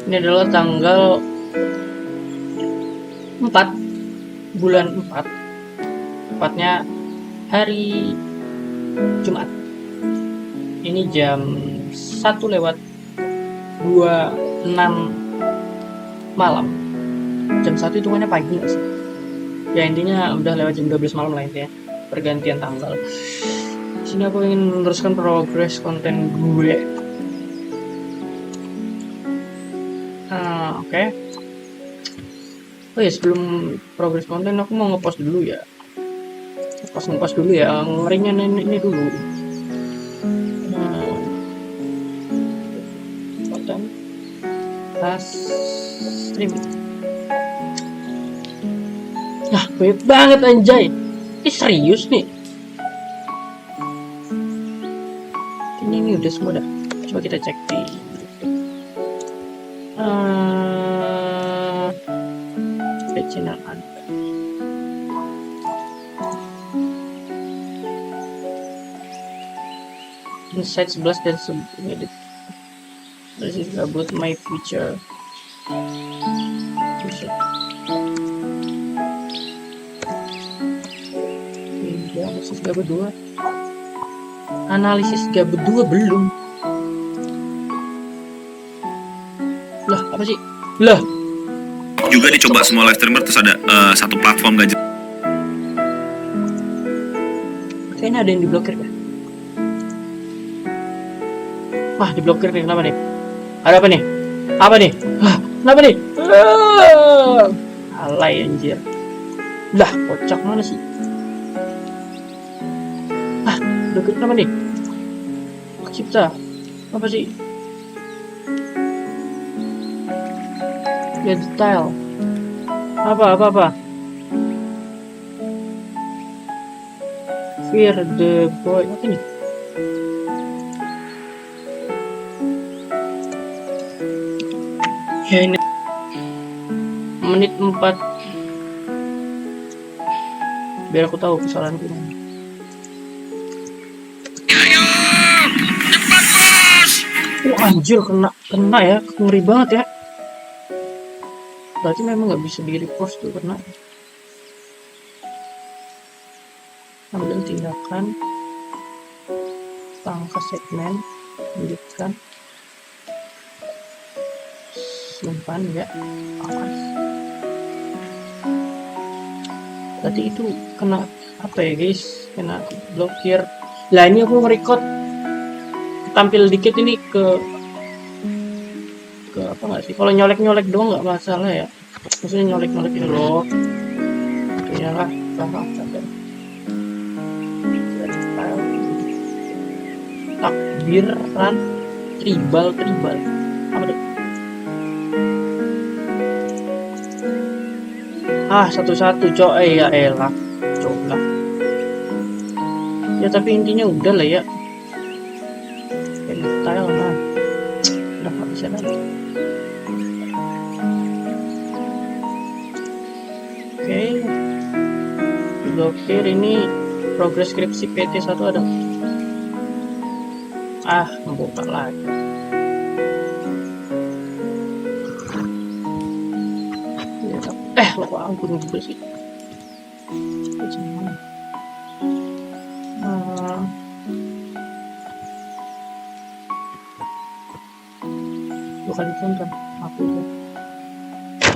Ini adalah tanggal 4 bulan 4, tepatnya hari Jumat. Ini jam 1:26 malam. Jam 1 hitungannya pagi nggak sih? Ya intinya udah lewat jam 12 malam lah intinya. Pergantian tanggal. Sini aku ingin meneruskan progres konten gue. Oke. Oh ya, sebelum progres konten aku mau ngepost dulu ya. Ngepost dulu ya. Ngeringan ini dulu. Konten pas stream. Nah, banyak banget anjay. Ini serius nih. Ini udah semua dah. Coba kita cek di channel Anda. Insight 11 dan edit. This is about my future. Analisis gabut 2. Analisis gabut 2 belum. Lah, apa sih? Lah. Juga dicoba semua live streamer, terus ada satu platform gak jelas. Kayaknya ada yang diblokir ya. Wah, diblokir nih, kenapa nih? Ada apa nih? Apa nih? Kenapa nih? Alay anjir. Lah, kocak mana sih? Blokir kenapa nih? Cipta. Apa sih? Ya detail. Apa? Fear the boy. Apa nih? Ya ini menit 4. Biar aku tahu kesalahanku. Anjir, kena ya, ngeri banget ya. Berarti memang nggak bisa di repost tuh, kena. Ambil tindakan, pangkas segmen, lanjutkan, simpan ya, pangkas. Berarti itu kena apa ya guys? Kena blokir. Lah ini aku nge-record tampil dikit ini ke apa nggak sih? Kalau nyolek doang nggak masalah ya. Maksudnya nyolek ini loh. Ya lah, sampai. Takbiran tribal. Apa tuh? Satu-satu coy ya elah. Coba. Ya tapi intinya udah lah ya. Detail lah. Udah nggak bisa lagi. Oke. Blokir ini progres skripsi PT1 ada. Membuka lagi. Lupa ampun juga sih. Bukan ditonton aku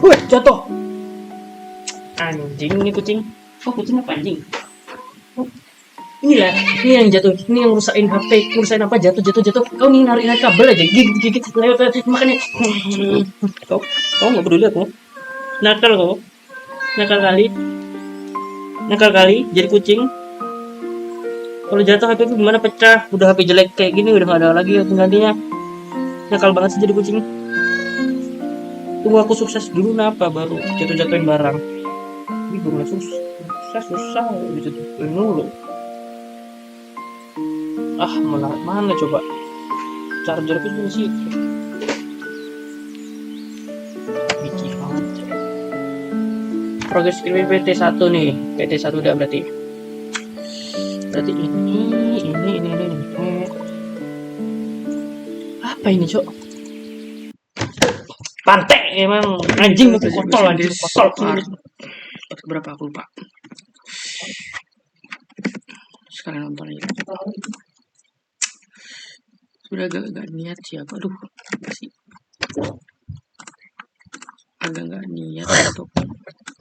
ya. Jatuh. Anjing ini kucing. Kucing apa anjing? Inilah, ini yang jatuh, ini yang rusakin HP, rusakin apa jatuh. Kau nih narik kabel aja, gigit lewat makanya. Kau nggak peduli aku. Nakal kali, jadi kucing. Kalau jatuh HP itu gimana, pecah? Udah HP jelek kayak gini udah nggak ada lagi gantinya. Nakal banget sih jadi kucing. Tunggu aku sukses dulu napa baru jatuhin barang. Ini belum susah dijatuhin dulu. Mana coba charger itu di situ. Biji banget. Progres skripsi PT1 nih. PT1 udah berarti ini. Apa ini, Cok? Pantek emang anjing itu kotor anjing kotor. Berapa aku lupa. Sekarang nonton aja. Sudah agak niat siapa aduh sih. Agak nggak niat untuk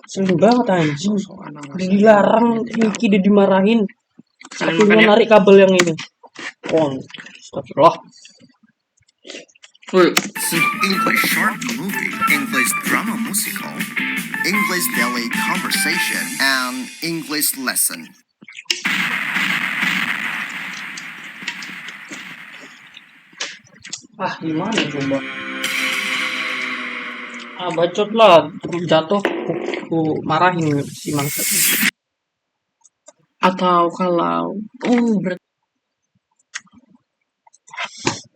Sering banget anjing. soal Dilarang Niki udah dimarahin. Kalian Aku makan ya? narik kabel yang ini. Astagfirullah. English short movie, English drama musical, English daily conversation, and English lesson. Gimana coba? Bacot lah, jatuh, ku marahin si mangsat. Atau kalau berarti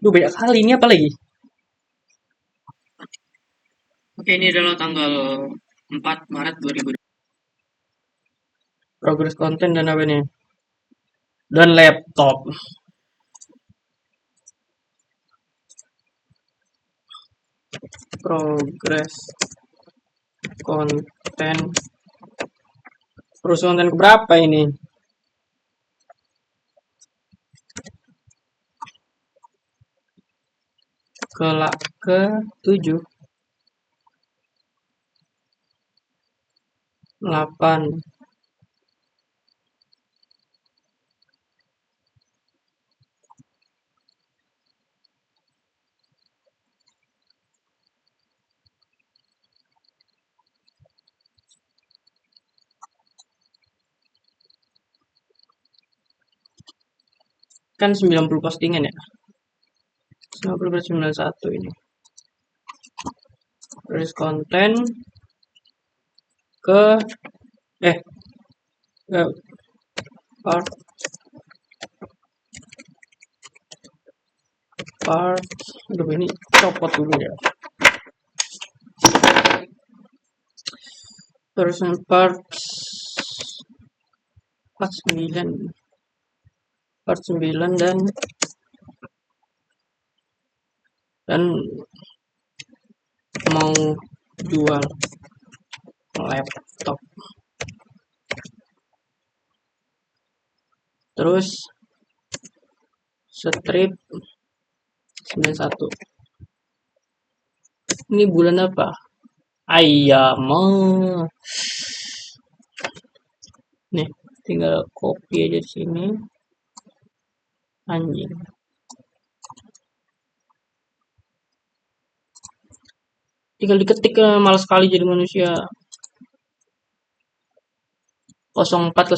Banyak kali ini apa lagi? oke, ini adalah tanggal 4 Maret 2020. Progres konten dan apa nih? Dan laptop. Progres konten. Terus konten keberapa ini? Ke 7 8 kan 90 postingan ya. 90 per 91 ini. Terus konten ke part aduh ini copot dulu ya. Terus part 9 dan mau jual laptop. Terus strip 91. Ini bulan apa? Ayam. Nih, tinggal copy aja di sini. Anjing. Tinggal diketik, malas sekali jadi manusia. 04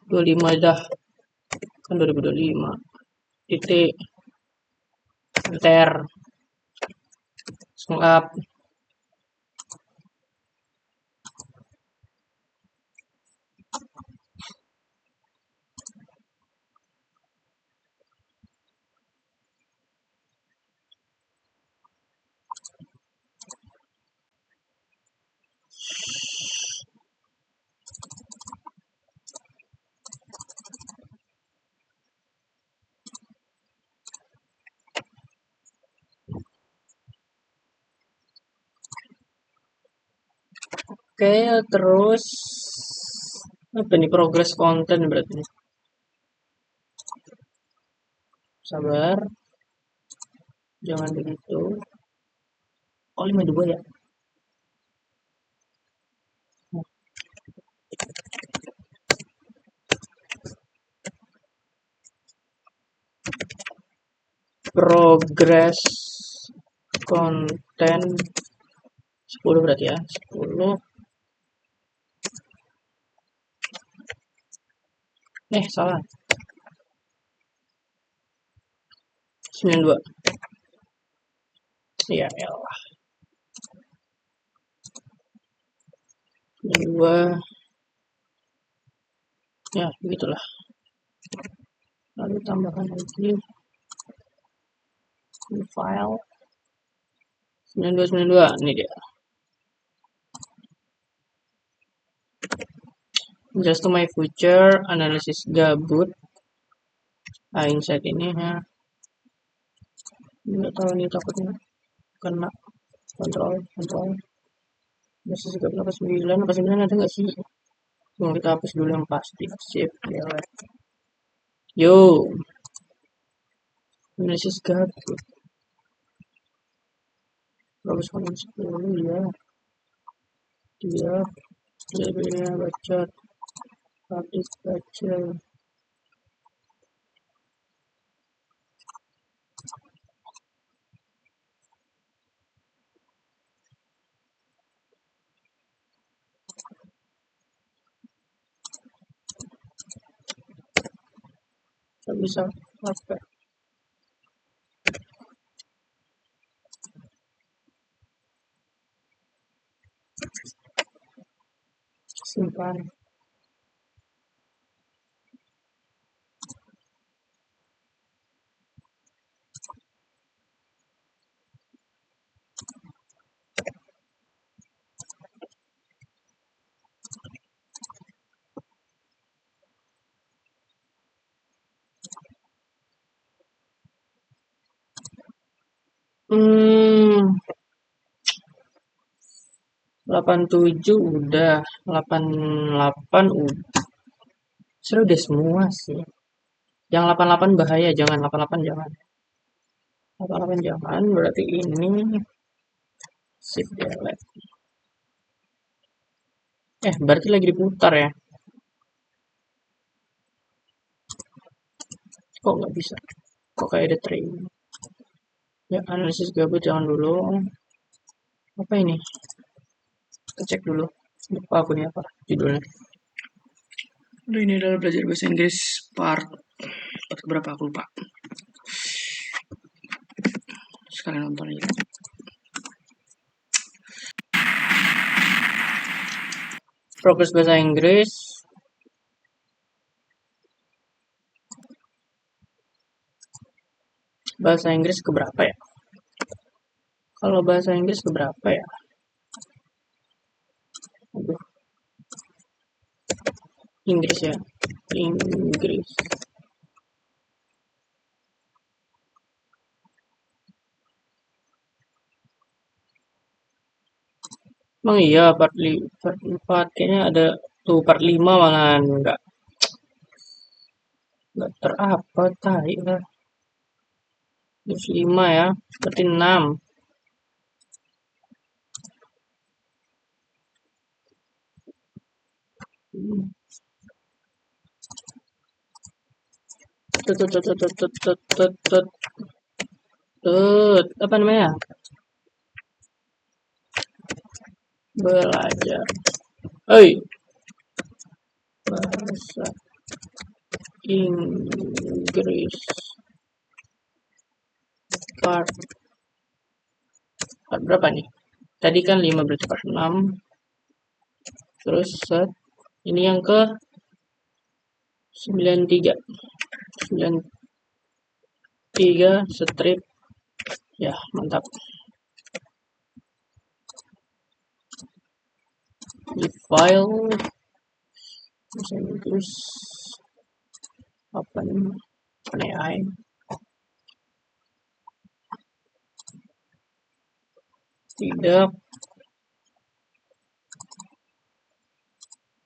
25 dah. Kan 2025. Titik. Enter. Up. Oke, terus apa nih progres konten berarti? Sabar. Jangan begitu. 52 ya. Progres konten 10 berarti ya. 10. Salah. 92. Ya elah. 92. Ya, begitulah. Lalu tambahkan lagi ini file 92 ini dia. Just to my future, analisis gabut. Insight ini ya. Nggak tahu ini takutnya kena kontrol. Analisis gabut 89 ada nggak sih? Mau kita hapus dulu yang pasti. Save, delete. Yo, analisis gabut. Bagus banget 10 ya. Dia jadinya baca habis baca. Nggak bisa apa simpan. Hmm, 87 udah, 88 udah. Seru udah semua sih. Yang 88 bahaya, jangan 88 jangan. 88 jangan, berarti ini shift delete. Berarti lagi diputar ya. Kok nggak bisa? Kok kayak ada tray? Ya, analisis gabut jangan dulu. Apa ini? Kita cek dulu. Lupa aku nih apa judulnya. Udah, ini adalah belajar bahasa Inggris part berapa aku lupa. Sekalian nonton aja. Progres bahasa Inggris. Bahasa Inggris keberapa ya? Kalau bahasa Inggris keberapa ya? Aduh. Inggris ya. Inggris. Emang iya part 4 kayaknya ada tuh part 5 malahan enggak terapa tai lah. Terus 5 ya, berarti 6. Apa namanya? Belajar. Bahasa Inggris part berapa nih? Tadi kan 5 berarti part 6. Terus ini yang ke 93. 93 strip. Ya, mantap. Di file bahasa Inggris apa nih? AI. Tidak.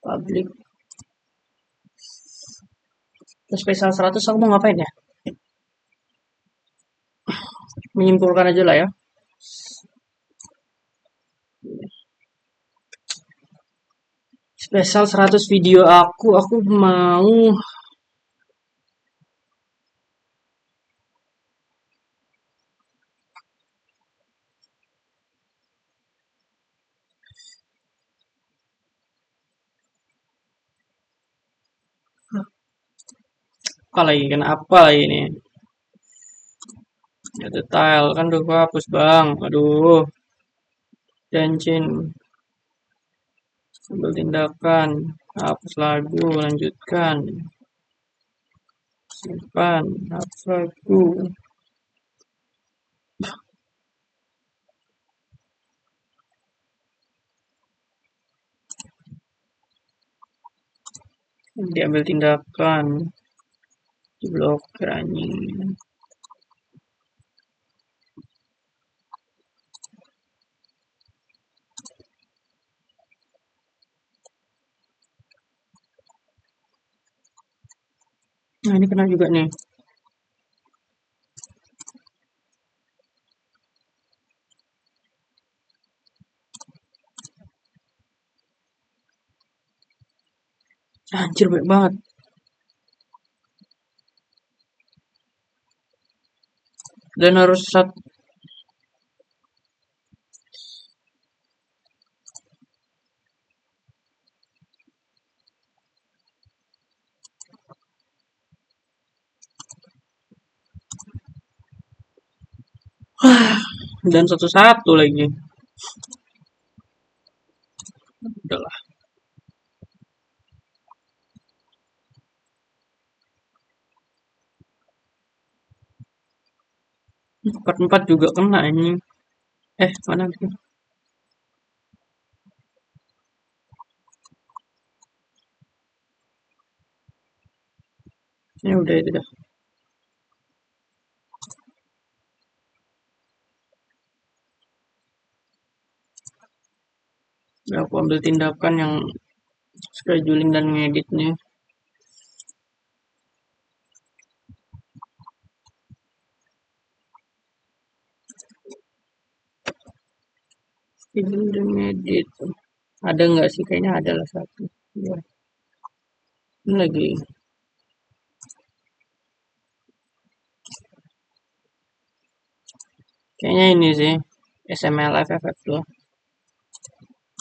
Public. Spesial 100 aku mau ngapain ya? Menyimpulkan aja lah ya. Spesial 100 video aku mau kenapa lagi ini? Ya, detail kan udah gua hapus bang, aduh. Dancing. Ambil tindakan, hapus lagu, lanjutkan. Simpan, hapus lagu. Diambil tindakan, diblokir anjing. Nah ini kena juga nih. Anjir banyak banget. Dan harus dan satu-satu lagi. Udahlah. 4-4 juga kena ini. Mana sih? Ya udah itu dah. Ya, aku ambil tindakan yang scheduling dan ngeditnya. Scheduling dan ngedit. Ada nggak sih? Kayaknya ada lah satu. Ya. Ini lagi. Kayaknya ini sih. SML FFF tuh.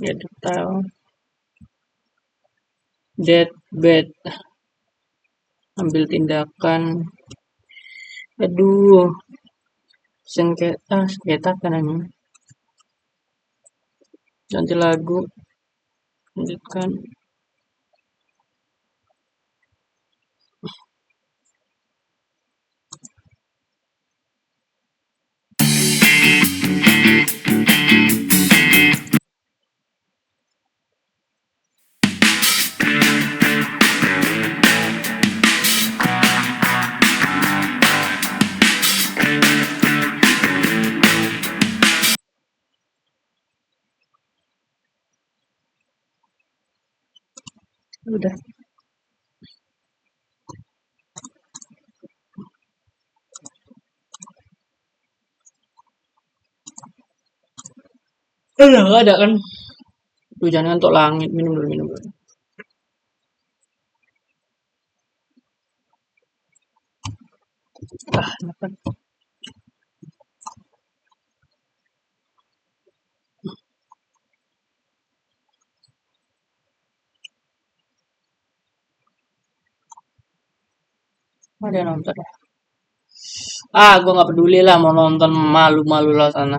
Ya detail. Deathbed. Ambil tindakan. Aduh. Sengketa kan ini. Ganti lagu. Lanjutkan. Udah. Nggak ada kan. Hujan ngantuk langit. Minum dulu. Makan. Ada yang nonton ya? Gue nggak peduli lah mau nonton, malu-malu lah sana.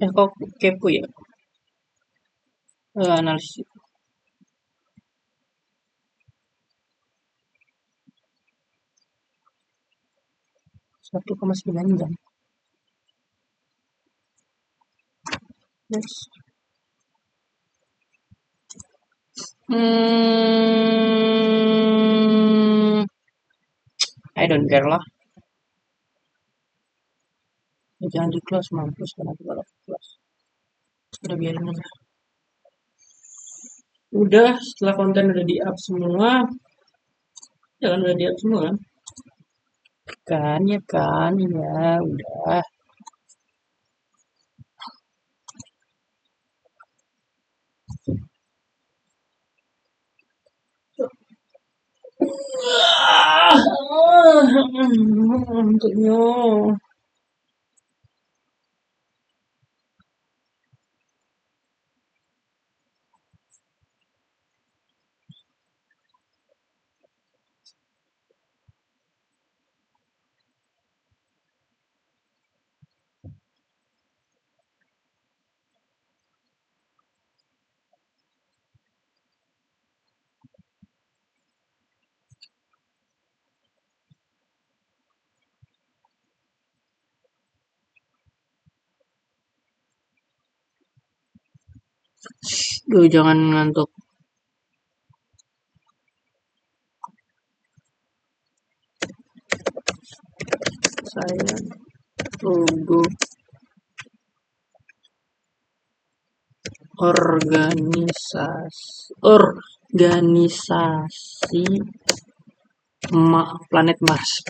Kok kepo ya? Analisis 1,9 jam. Yes. I don't care lah. Jangan di close, mampus kan aku kalau close. Udah biarin aja. Udah, setelah konten udah di up semua. Ya kan udah di up semua kan? Kan, ya udah. Untuknya. Duh, jangan ngantuk. Saya logo organisasi planet Mars.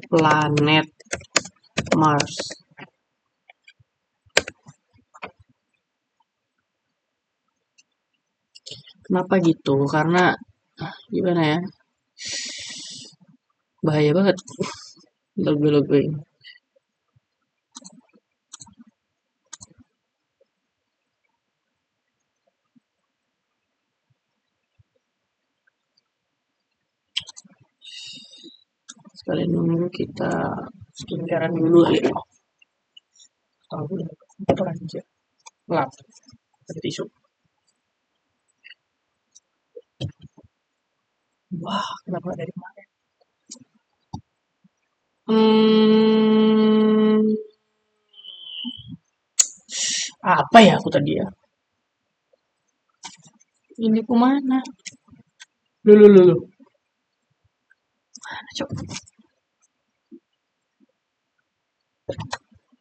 Kenapa gitu? Karena gimana ya? Bahaya banget logo-logo ini. Sekalian nunggu kita skincarean dulu ya. Tahu itu aja. Lap. Ada tisu. Wah, kenapa dari kemarin? Apa ya aku tadi ya? Ini kemana? Lu. Mana coba?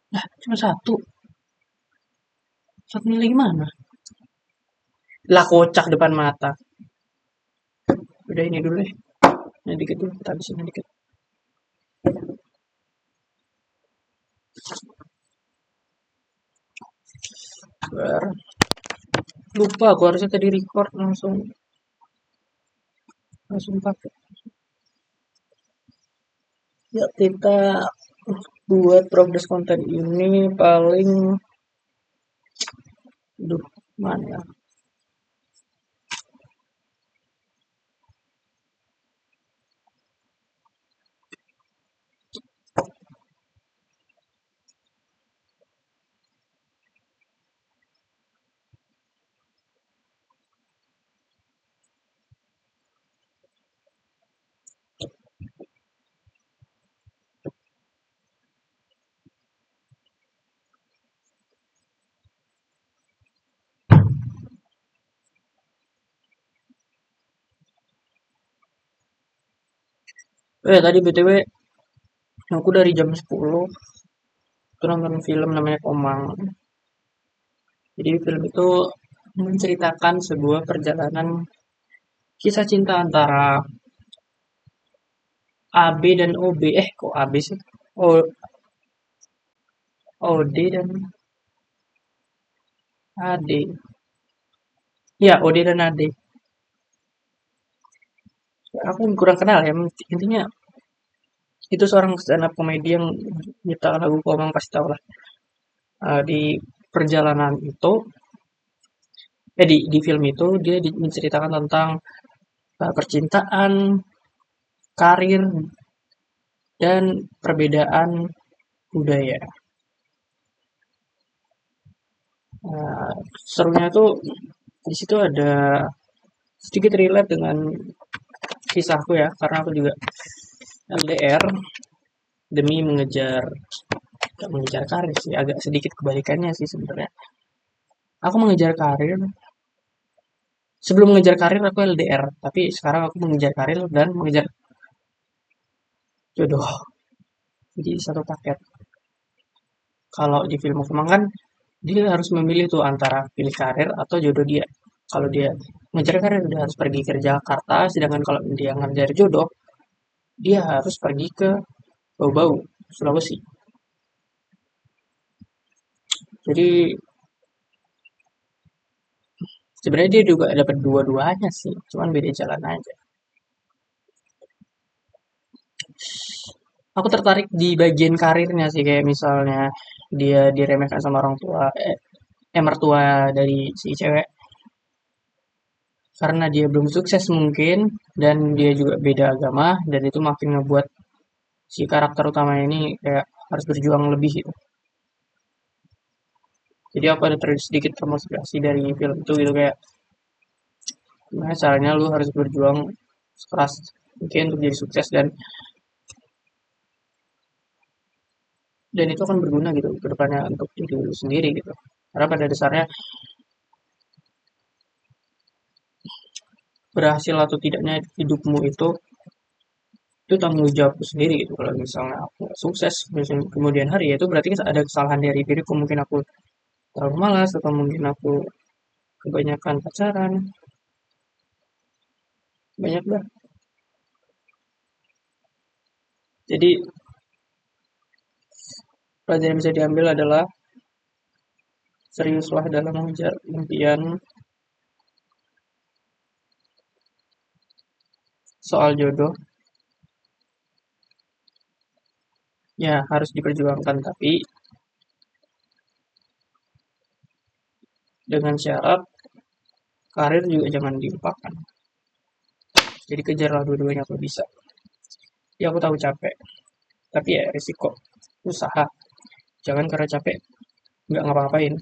Nah, cuma satu. Satunya lagi mana? Lah kocak depan mata. Udah ini dulu deh. Ini dikit dulu, kita habisin dikit. Lupa aku harusnya tadi record langsung pakai. Ya kita buat progress konten ini paling mana ya? Tadi BTW aku dari jam 10 itu nonton film namanya Komang. Jadi film itu menceritakan sebuah perjalanan kisah cinta antara AB dan OB. Kok AB sih? OD dan AD. Ya, OD dan AD. Aku kurang kenal ya. Intinya itu seorang stand up komedi yang nyiptakan lagu Komang, pasti tau lah. Di perjalanan itu, di film itu dia menceritakan tentang percintaan, karir, dan perbedaan budaya. Serunya tuh di situ ada sedikit relate dengan kisahku ya, karena aku juga LDR demi mengejar karir sih, agak sedikit kebalikannya sih sebenarnya. Aku mengejar karir, sebelum mengejar karir aku LDR, tapi sekarang aku mengejar karir dan mengejar jodoh. Jadi satu paket. Kalau di film Kemang kan dia harus memilih tuh antara pilih karir atau jodoh dia. Kalau dia mengejar karir dia harus pergi ke Jakarta, sedangkan kalau dia ngejar jodoh dia harus pergi ke Bau-Bau, Sulawesi. Jadi sebenarnya dia juga dapat dua-duanya sih, cuman beda jalan aja. Aku tertarik di bagian karirnya sih, kayak misalnya dia diremehkan sama orang tua, mertua dari si cewek karena dia belum sukses mungkin, dan dia juga beda agama, dan itu makin ngebuat si karakter utama ini kayak harus berjuang lebih gitu. Jadi aku ada sedikit termotivasi dari film itu gitu, kayak gimana caranya lu harus berjuang sekeras mungkin untuk jadi sukses, dan itu akan berguna gitu ke depannya untuk diri lu sendiri gitu. Karena pada dasarnya berhasil atau tidaknya hidupmu itu tanggung jawabku sendiri gitu. Kalau misalnya aku nggak sukses misalnya kemudian hari ya itu berarti ada kesalahan dari diriku, mungkin aku terlalu malas atau mungkin aku kebanyakan pacaran, banyak dah. Jadi pelajaran yang bisa diambil adalah seriuslah dalam mengejar impian. Soal jodoh ya harus diperjuangkan, tapi dengan syarat karir juga jangan dilupakan. Jadi kejarlah dua-duanya kalau bisa. Ya aku tahu capek, tapi ya risiko usaha. Jangan karena capek nggak ngapa-ngapain.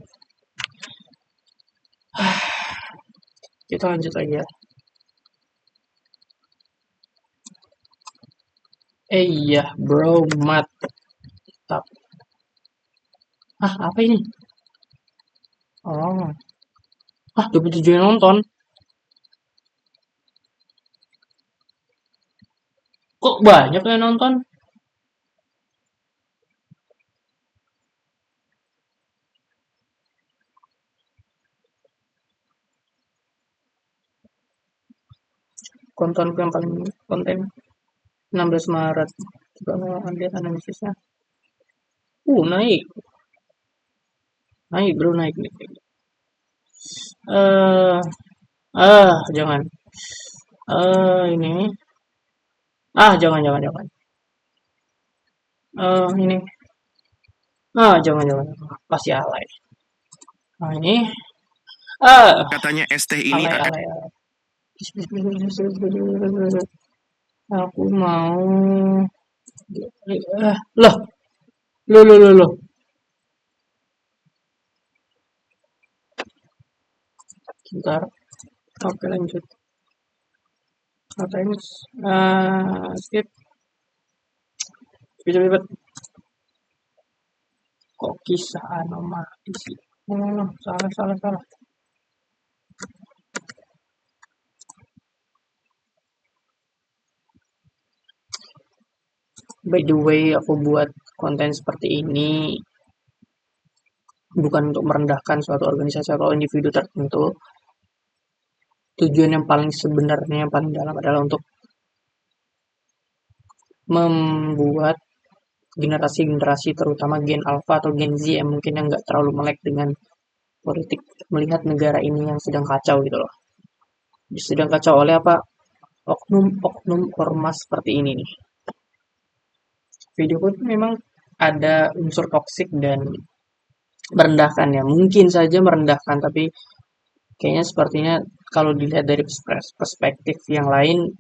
Kita lanjut lagi ya. Iya bro, mantap. Apa ini? Oh, 27 yang nonton. Kok banyak yang nonton? Kontenku yang paling konten 16 Maret. Coba lihat analisisnya. Naik. Naik bro, naik. Jangan. Ini. Jangan. Ini. Jangan. Pasti alay. Ini. Katanya es teh ini Alay. Aku mau. Loh. Bentar. Oke lanjut. Katanya skip. Cepet. Kok kisah anomali sih? Salah. By the way, aku buat konten seperti ini bukan untuk merendahkan suatu organisasi atau individu tertentu. Tujuan yang paling sebenarnya, yang paling dalam adalah untuk membuat generasi-generasi terutama Gen Alpha atau Gen Z yang mungkin yang nggak terlalu melek dengan politik, melihat negara ini yang sedang kacau gitu loh. Sedang kacau oleh apa? Oknum ormas seperti ini nih. Videoku itu memang ada unsur toksik dan merendahkan ya. Mungkin saja merendahkan, tapi kayaknya sepertinya kalau dilihat dari perspektif yang lain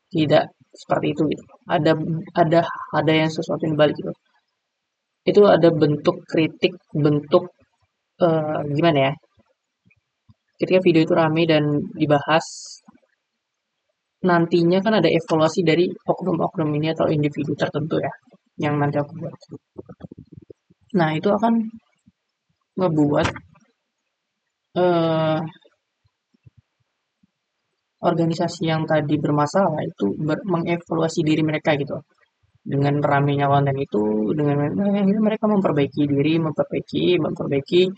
tidak seperti itu gitu. Ada yang sesuatu yang balik gitu. Itu ada bentuk kritik, bentuk gimana ya? Ketika video itu rame dan dibahas, nantinya kan ada evaluasi dari oknum-oknum ini atau individu tertentu ya, yang nanti aku buat. Nah, itu akan ngebuat organisasi yang tadi bermasalah itu mengevaluasi diri mereka gitu. Dengan ramenya konten itu, dengan mereka memperbaiki diri, memperbaiki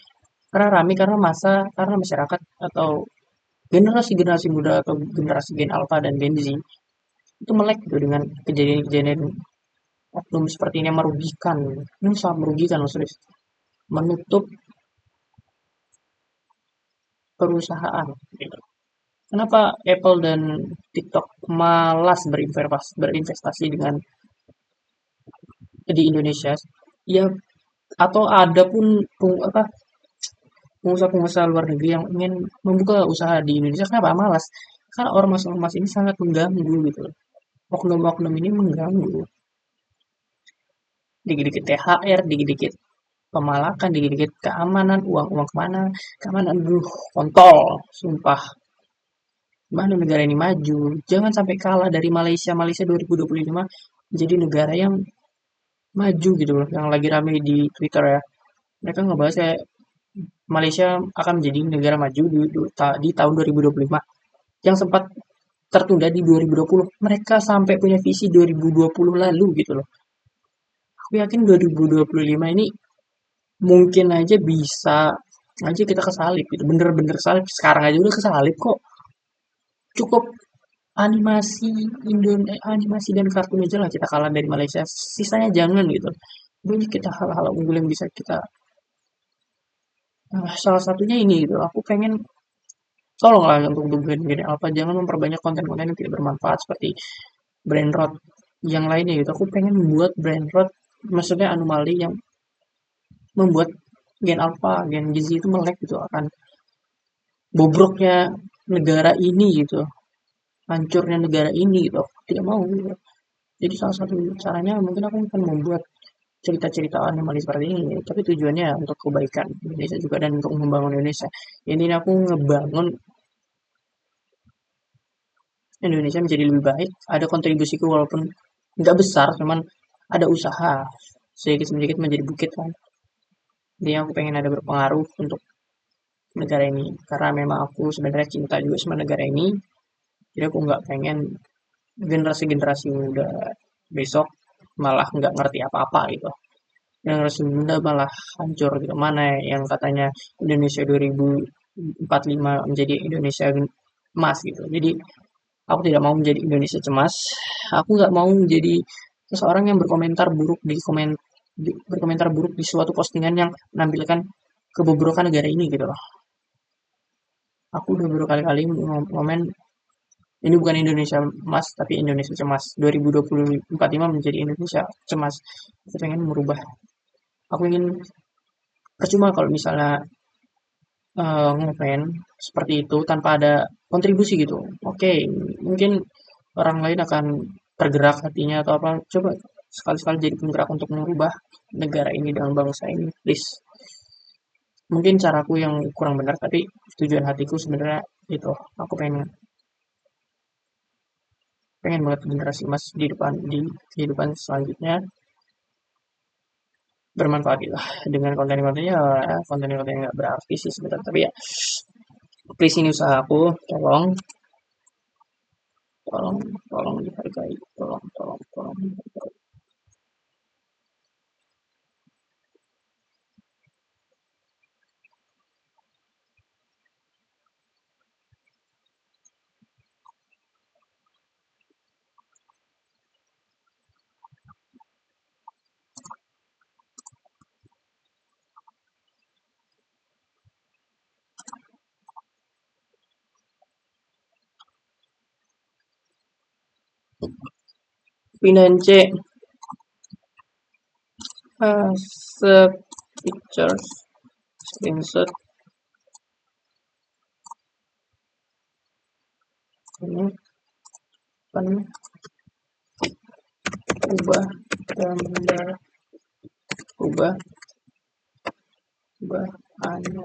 karena rame, karena masyarakat atau generasi muda atau generasi Gen Alpha dan Gen Z itu melek gitu dengan kejadian-kejadian oknum seperti ini yang merugikan. Ini sangat merugikan loh, serius. Menutup perusahaan gitu. Kenapa Apple dan TikTok malas berinvestasi di Indonesia? Ya, atau ada pun pengusaha-pengusaha luar negeri yang ingin membuka usaha di Indonesia. Kenapa malas? Karena ormas-ormas ini sangat mengganggu gitu. Oknum-oknum ini mengganggu. Dikit-dikit THR, dikit-dikit pemalakan, dikit-dikit keamanan, uang kemana, keamanan, kontol, sumpah. Mana negara ini maju? Jangan sampai kalah dari Malaysia 2025 menjadi negara yang maju gitu loh, yang lagi rame di Twitter ya. Mereka ngebahas kayak Malaysia akan menjadi negara maju di tahun 2025. yang sempat tertunda di 2020. Mereka sampai punya visi 2020 lalu gitu loh. Aku yakin 2025 ini mungkin aja bisa aja kita kesalip gitu. Bener-bener salip. Sekarang aja udah kesalip kok. Cukup animasi dan kartun aja lah kita kalah dari Malaysia. Sisanya jangan gitu. Banyak kita hal-hal unggul yang bisa kita salah satunya ini gitu. Aku pengen tolonglah untuk brand-brand apa jangan memperbanyak konten-konten yang tidak bermanfaat seperti brand rot yang lainnya gitu. Aku pengen membuat brand rot, maksudnya anomali yang membuat gen alpha, gen gizi itu melek gitu akan bobroknya negara ini gitu, hancurnya negara ini gitu. Aku tidak mau gitu. Jadi salah satu caranya mungkin aku akan membuat cerita-cerita anomali seperti ini, tapi tujuannya untuk kebaikan Indonesia juga dan untuk membangun Indonesia. Ini aku ngebangun Indonesia menjadi lebih baik. Ada kontribusiku walaupun nggak besar, cuman ada usaha sedikit-sedikit menjadi bukit kan. Jadi aku pengen ada berpengaruh untuk negara ini karena memang aku sebenarnya cinta juga sama negara ini. Jadi aku nggak pengen generasi-generasi muda besok malah nggak ngerti apa-apa gitu. Generasi muda malah hancur gitu. Mana yang katanya Indonesia 2045 menjadi Indonesia emas gitu. Jadi aku tidak mau menjadi Indonesia cemas. Aku nggak mau menjadi seseorang yang berkomentar buruk berkomentar buruk di suatu postingan yang menampilkan kebobrokan negara ini gitu loh. Aku udah berkali-kali ngomen ini bukan Indonesia emas tapi Indonesia cemas. 2045 menjadi Indonesia cemas. Aku pengen merubah. Aku ingin percuma kalau misalnya ngomen seperti itu tanpa ada kontribusi gitu. Oke, mungkin orang lain akan tergerak hatinya atau apa. Coba sekali-sekali jadi penggerak untuk merubah negara ini dan bangsa ini, please. Mungkin caraku yang kurang benar, tapi tujuan hatiku sebenarnya itu. Aku pengen pengen banget generasi emas di kehidupan selanjutnya bermanfaat gitu dengan konten-kontennya konten-konten yang nggak berarti sih sebenarnya tapi ya please ini usaha aku tolong tolong tolong dihargai tolong tolong tolong dihargai. Pindahin C pictures screenshot ini kan ubah gambar ubah ubah anu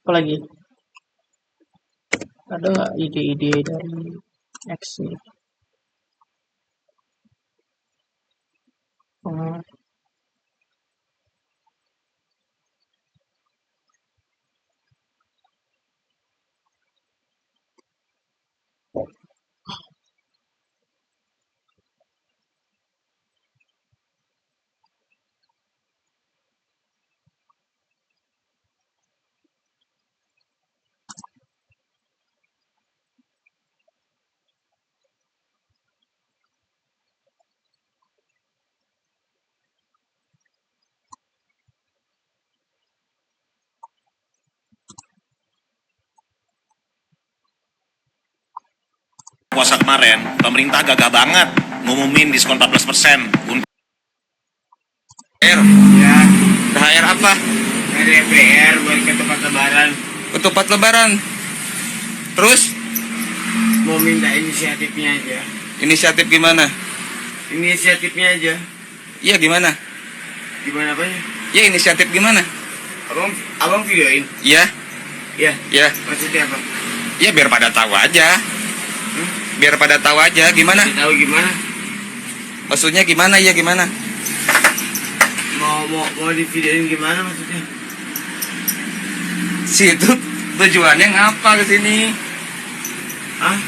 apa lagi ada nggak ide-ide dari X nih hmm, puasa kemarin, pemerintah gagah banget ngumumin diskon 14% untuk THR. Ya, THR apa? dari DPR buat ke tempat lebaran. Ke tempat lebaran. Terus Mau minta inisiatifnya aja. inisiatif gimana? Inisiatifnya aja. Iya gimana? Gimana apanya? Ya inisiatif gimana? Abang videoin? Iya, Ya, ya. maksudnya apa? Ya biar pada tahu aja. Biar pada tahu aja gimana? Kasih tahu gimana? Maksudnya gimana? Ya gimana? Mau di videoin gimana maksudnya? Situ tujuannya ngapa ke sini? Hah?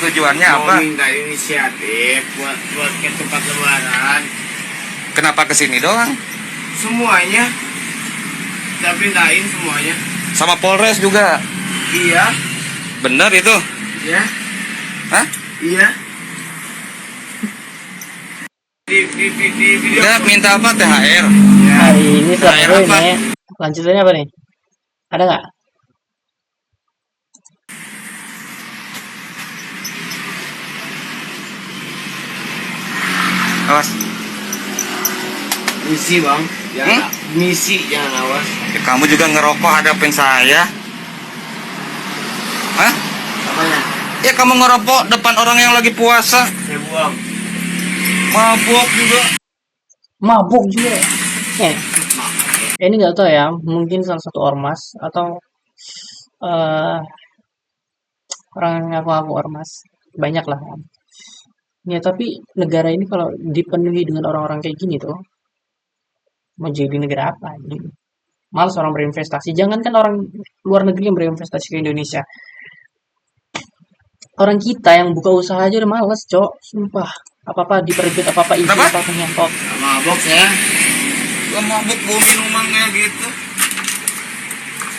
Tujuannya Mau apa? minta inisiatif buat ke tempat lebaran. Kenapa ke sini doang? Semuanya. Kita pindahin semuanya. Sama Polres juga. Iya. Bener itu? Ya. Hah? Iya. Di video. Udah minta apa? THR. Ya. Hari ini THR seru apa? ini. Lanjutannya apa nih? Ada nggak? Awas. Misi bang. Jangan misi jangan awas. Ya, kamu juga ngerokok hadapin saya. Hah? Apanya? Ya kamu ngerokok depan orang yang lagi puasa. Saya buang. Mabuk juga. Mabuk juga. Ini nggak tahu ya, mungkin salah satu ormas atau eh orang yang ngaku-ngaku ormas. Banyak lah. Ya, tapi negara ini kalau dipenuhi dengan orang-orang kayak gini tuh, mau jadi negara apa? Ini? Males orang berinvestasi. Jangankan orang luar negeri yang berinvestasi ke Indonesia. Orang kita yang buka usaha aja udah males, Cok. Sumpah. Apa-apa diperbit, apa-apa isi, Kenapa? apa-apa nyentok. Nggak mabok saya. Gua mabuk bawa minuman kayak gitu.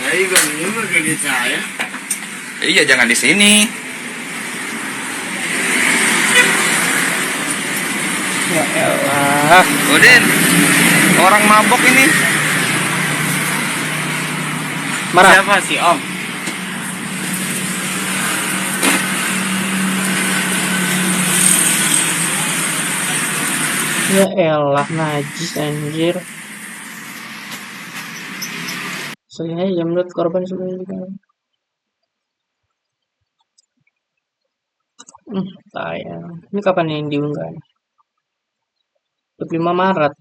Saya juga minum kerja saya. Iya jangan di sini. Ya elah. Udin, orang mabok ini. Marah. Siapa sih Om? Ya elah, najis anjir. Soalnya jam menurut korban sudah juga. Sayang. Ini kapan yang diunggah? 25 Maret.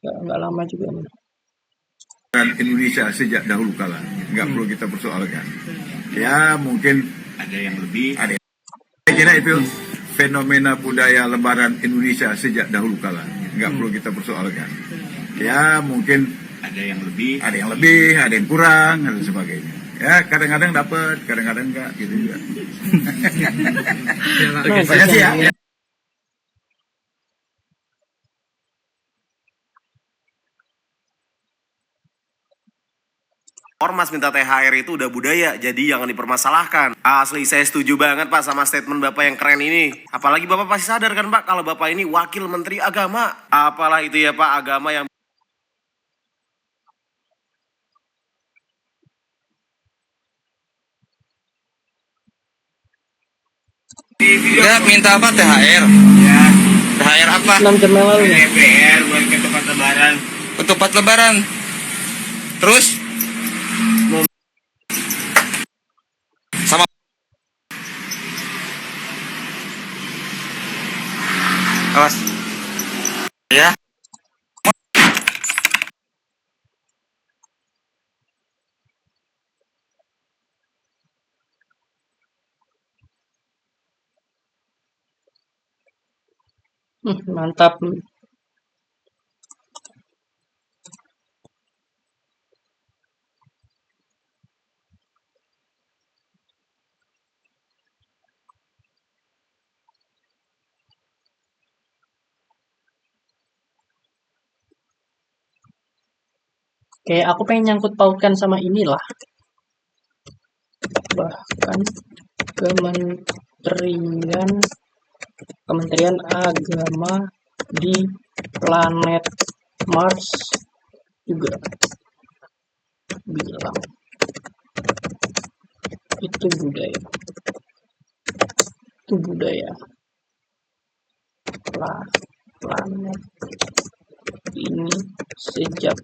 Nggak lama juga nih. Indonesia sejak dahulu kala, nggak perlu kita persoalkan. Ya mungkin ada yang lebih. saya kira itu fenomena budaya Lebaran Indonesia sejak dahulu kala, nggak perlu kita persoalkan. Ya mungkin Ada yang lebih. ada yang kurang, dan sebagainya. Ya kadang-kadang dapat, kadang-kadang enggak gitu juga. Nah, Terima kasih ya. Ormas minta THR itu udah budaya, jadi jangan dipermasalahkan. Asli, saya setuju banget Pak sama statement Bapak yang keren ini. Apalagi Bapak pasti sadar kan Pak, kalau Bapak ini wakil Menteri Agama. Apalah itu ya Pak, agama yang Ya minta apa? THR. Ya, THR apa? 6 jam yang lalu dari nih. DPR buat ke tempat lebaran. Ke tempat lebaran. Terus sama awas. Ya. Mantap. Kayak aku pengen nyangkut pautkan sama inilah. Bahkan Kementerian Agama di planet Mars juga bilang itu budaya. Suatu budaya planet ini sejak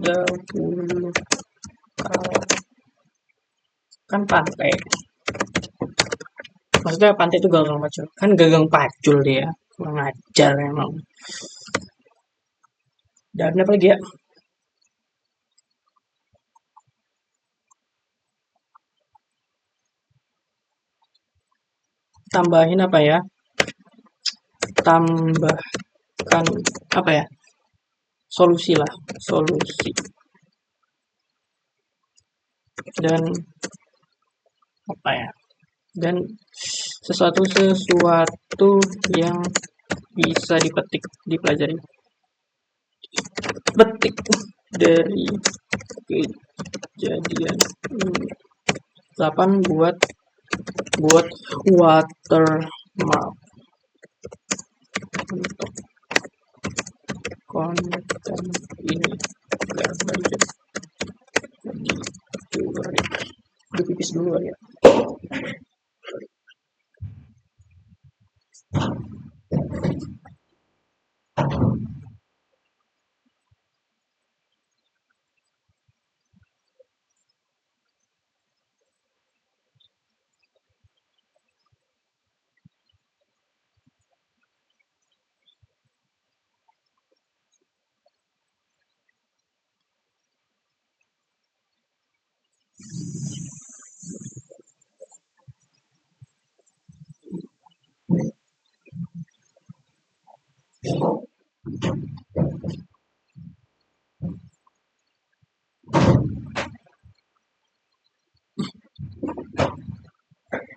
dahulu kala. Kan pantai. Maksudnya pantai itu gagang pacul. Kan gagang pacul dia. Kurang ajar emang. Dan apa lagi ya? Tambahin apa ya? Tambahkan apa ya? Solusi lah. Solusi. Dan apa ya? Dan sesuatu yang bisa dipelajari, petik dari kejadian ini. 8 buat watermark untuk konten ini agar budget dicuri. Udah pipis dulu ya.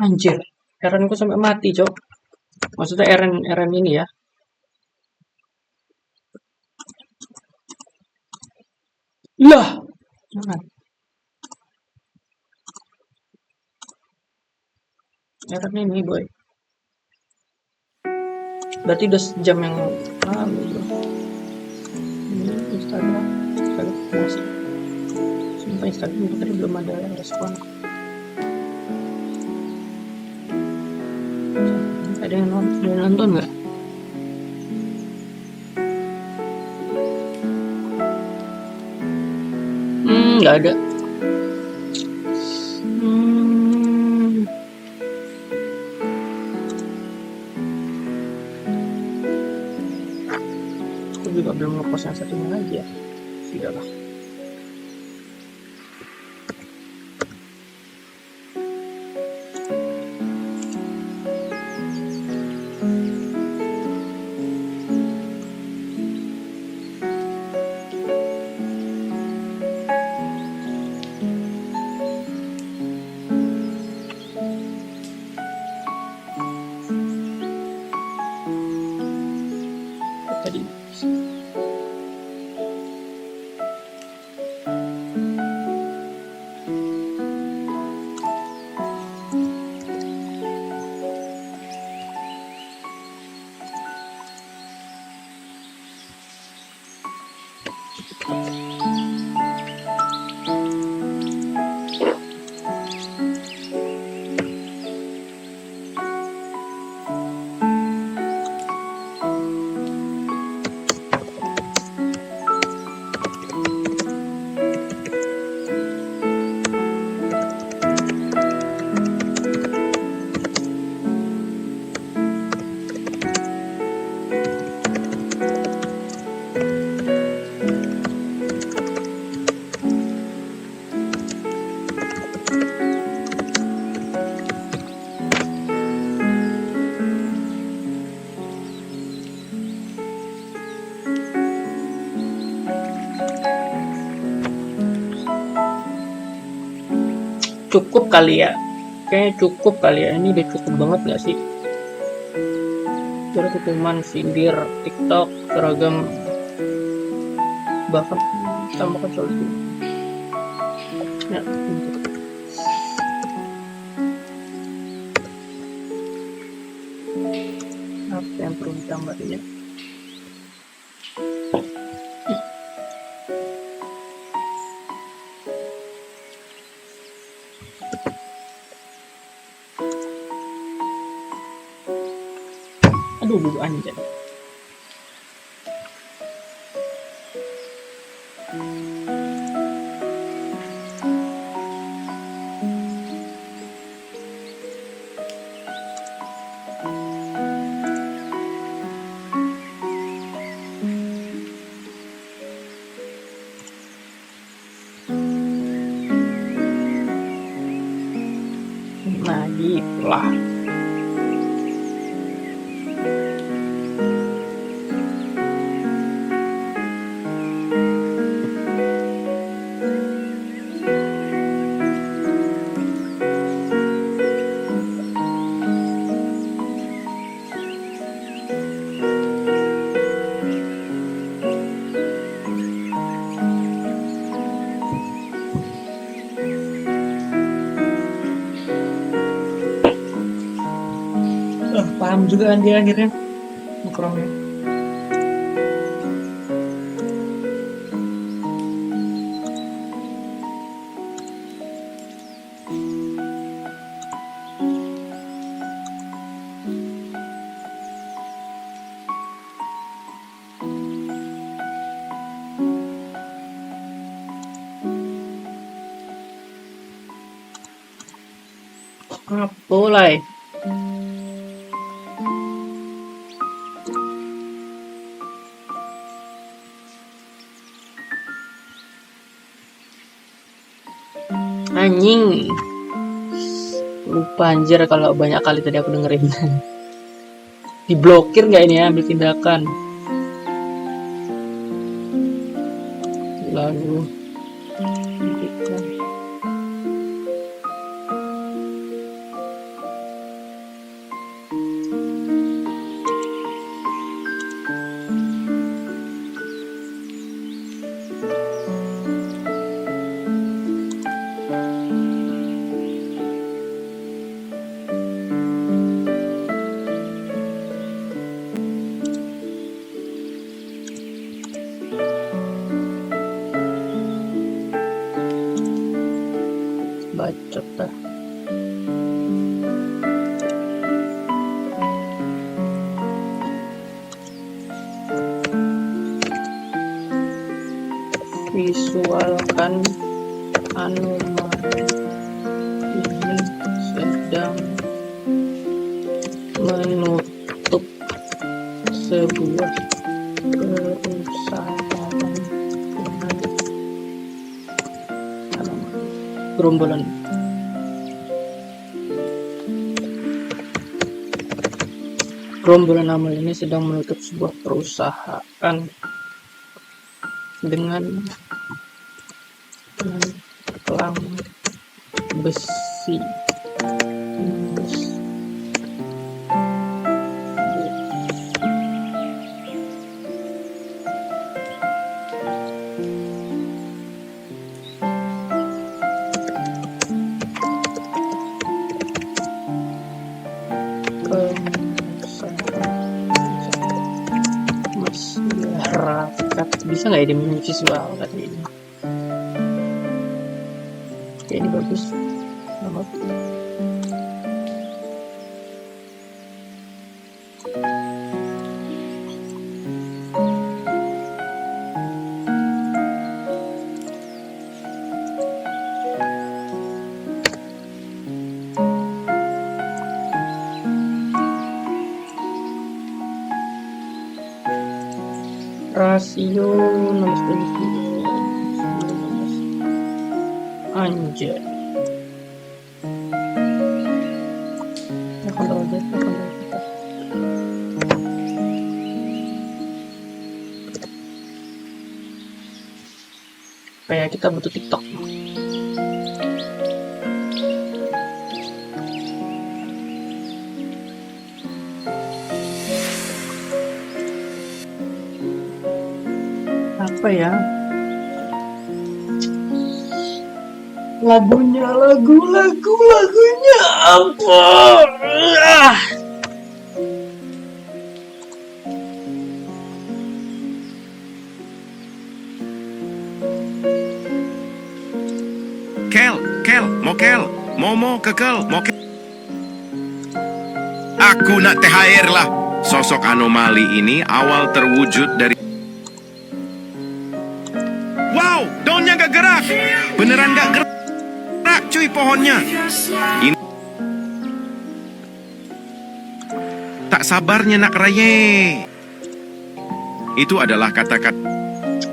Anjir, Erenku sampai mati, Cok. Maksudnya Eren ini ya. Lah, jangan. Eren ini, boy. Berarti udah sejam yang lalu loh. Ini Instagram masih. Sumpah Instagram tadi belum ada respon. Ada yang nonton nggak? Nggak ada. Aku juga belum ngepost yang satunya lagi ya. Sudahlah. Tadi cukup kali ya, kayaknya cukup kali ya. Ini udah cukup banget nggak sih? Terus cuman sindir TikTok seragam, bahkan tambahkan solusi ya, apa yang perlu ditambahin ya? dulu anjay. Nah, gitulah. Paham juga kan dia akhirnya nongkrongnya. Apa lah? Anjing. Lupa anjir kalau banyak kali tadi aku dengerin. Diblokir nggak ini ya, ambil tindakan. Lalu bacot dah. Visualkan anomali ini sedang menutup sebuah perusahaan dengan gerombolan. Gerombolan amal ini sedang menutup sebuah perusahaan dengan pelang besi. Masyarakat bisa nggak ya dia visual tadi ini? Oke, ini bagus banget. Rasio 16 anjay. Ya kontrol Z, kayak kita butuh TikTok. Apa ya? Lagunya apa? Kel, Momo, kekel, Aku nak THR lah. Sosok anomali ini awal terwujud dari... Wow, daunnya gak gerak. Beneran gak gerak, cuy, pohonnya. Ini... Tak sabarnya nak raye. Itu adalah kata-kata...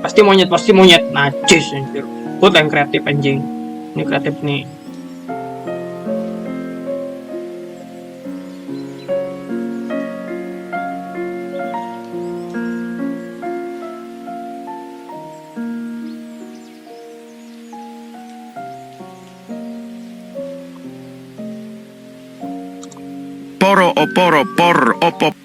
Pasti monyet. Najis anjir. Put yang kreatif anjing. Ini kreatif nih. Poro oporo por opop.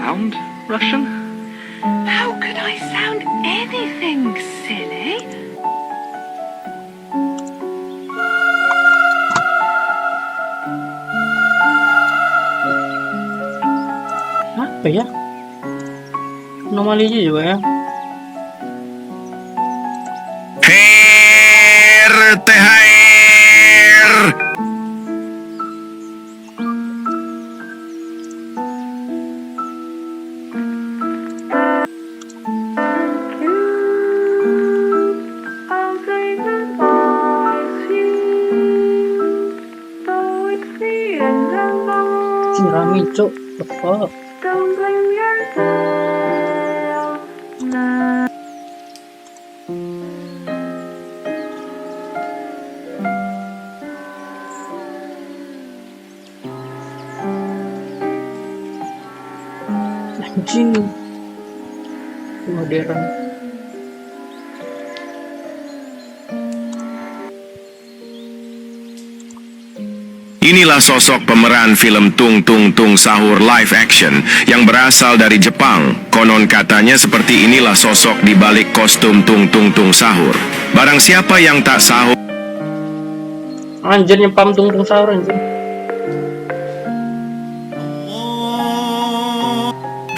Sound Russian? How could I sound anything silly? Apa ya? Anomali juga ya. Her THR. Rame cok. Apa? Anjing. Modern. Inilah sosok pemeran film Tung Tung Tung Sahur live action yang berasal dari Jepang. Konon katanya seperti inilah sosok di balik kostum Tung Tung Tung Sahur. Barang siapa yang tak sahur... Anjir nyepam Tung Tung Sahur anjir.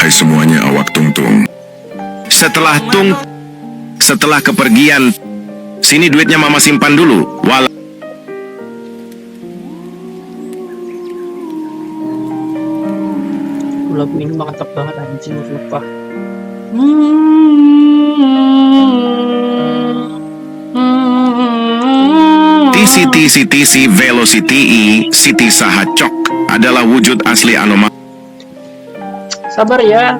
Hai semuanya, awak Tung Tung. Setelah kepergian, sini duitnya mama simpan dulu. Lagu ini mantap banget anjing, lupa. TC Velocity City Sahacok adalah wujud asli anomali. Sabar ya,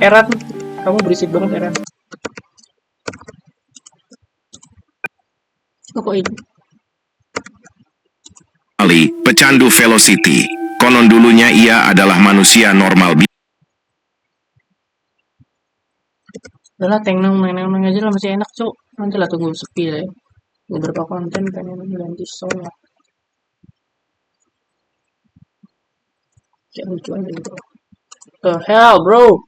Eran. Kamu berisik banget, Eran. Kok ini? Pecandu Velocity. Konon dulunya ia adalah manusia normal. Udahlah, tenang aja lah, masih enak cok. Nanti lah tunggu sepi lah ya. Beberapa konten pengen ganti soal lah. Kayak lucu aja gitu. The hell bro.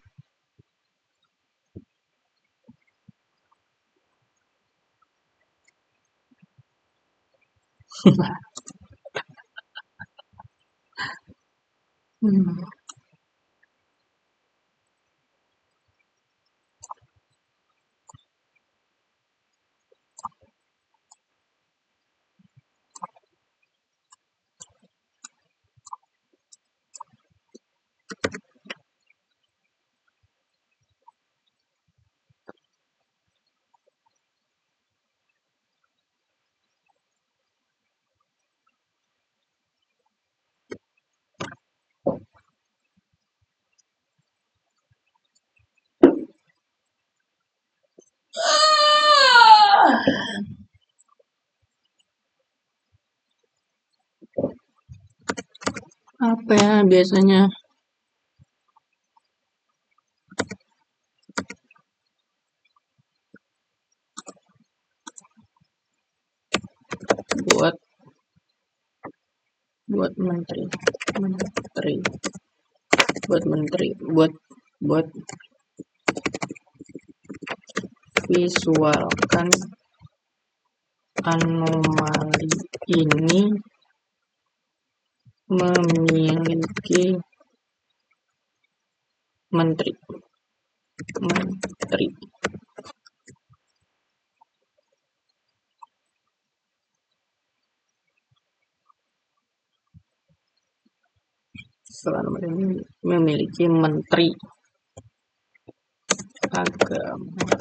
Apa ya biasanya? buat menteri buat visualkan anomali ini memiliki menteri. Setelah anomali ini memiliki menteri agama.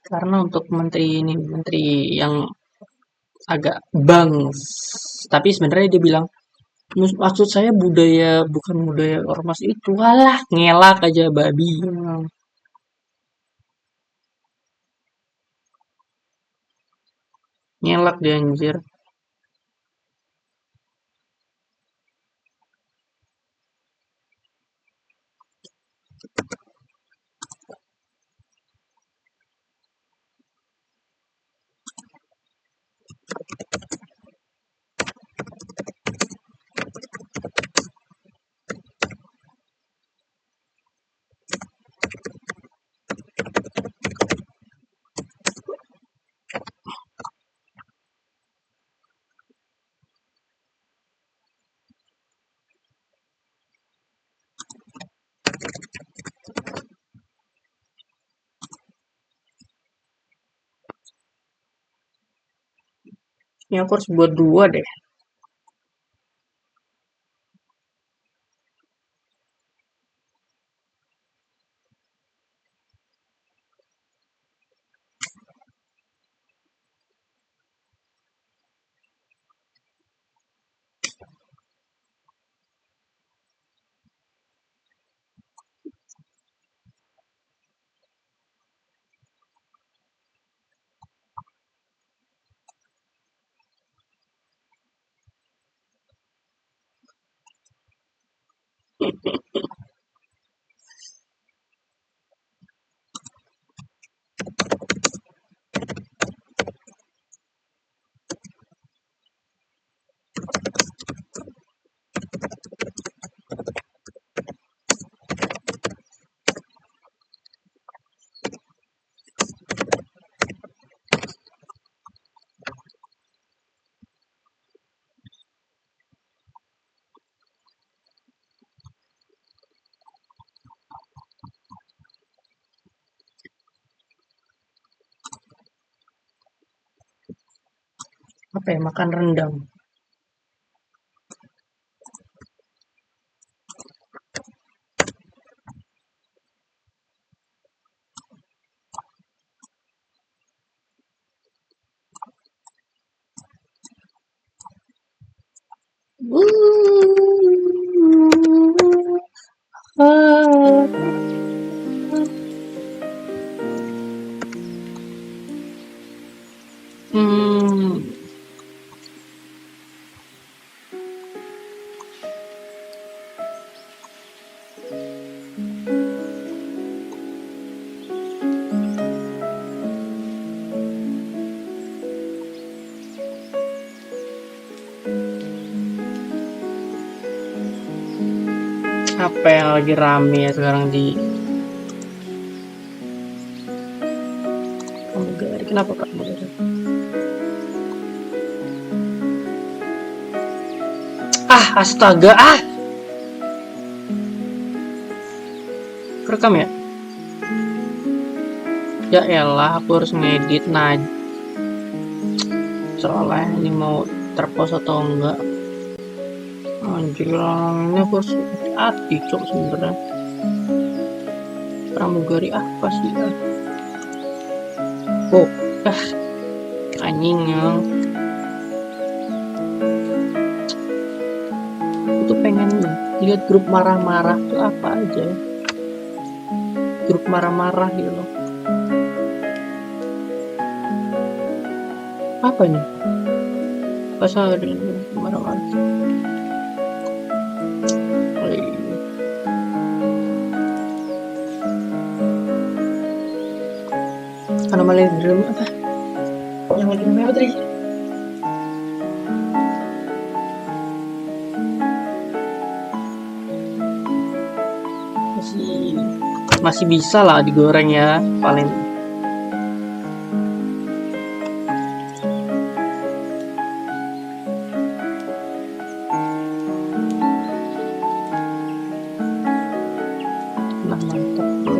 Karena untuk menteri ini menteri yang agak bangs, tapi sebenarnya dia bilang maksud saya budaya bukan budaya ormas itu. Walah, ngelak aja babi. Ngelak dia anjir. Ini aku harus buat 2 deh. Apa ya, makan rendang. Apa yang lagi rame ya sekarang di pramugari? Kenapa pramugari? Astaga, kerekam ya? Ya elah, aku harus ngedit soalnya ini mau terpost atau enggak. Anjir, ini aku harus hati-hati cok sebenernya. Pramugari apa sih? Anjing yang itu pengen lihat grup marah-marah tuh apa aja. Grup marah-marah gitu loh. Apa nih? Pasal marah-marah. Malaydrum apa? Yang lagi namanya apa tadi? Masih bisa lah digoreng ya, paling. Nah, mantap bro.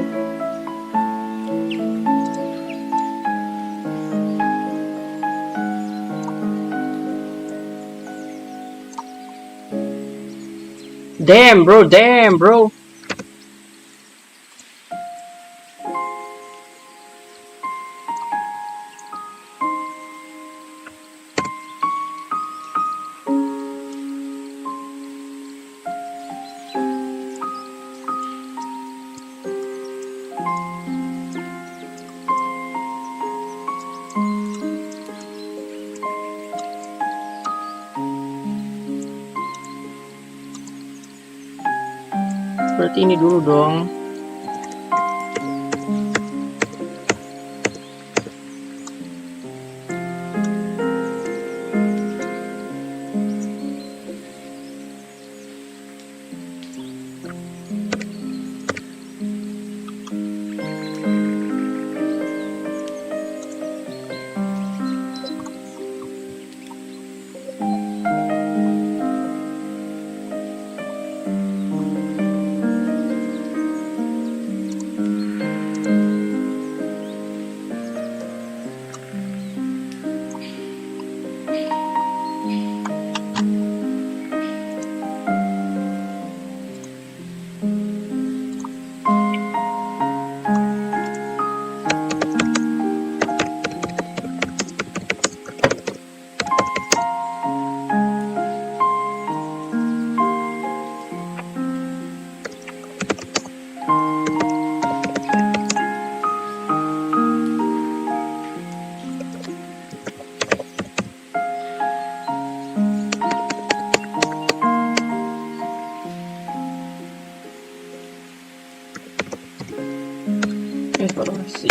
Damn bro. Berarti ini dulu dong. Evaluasi.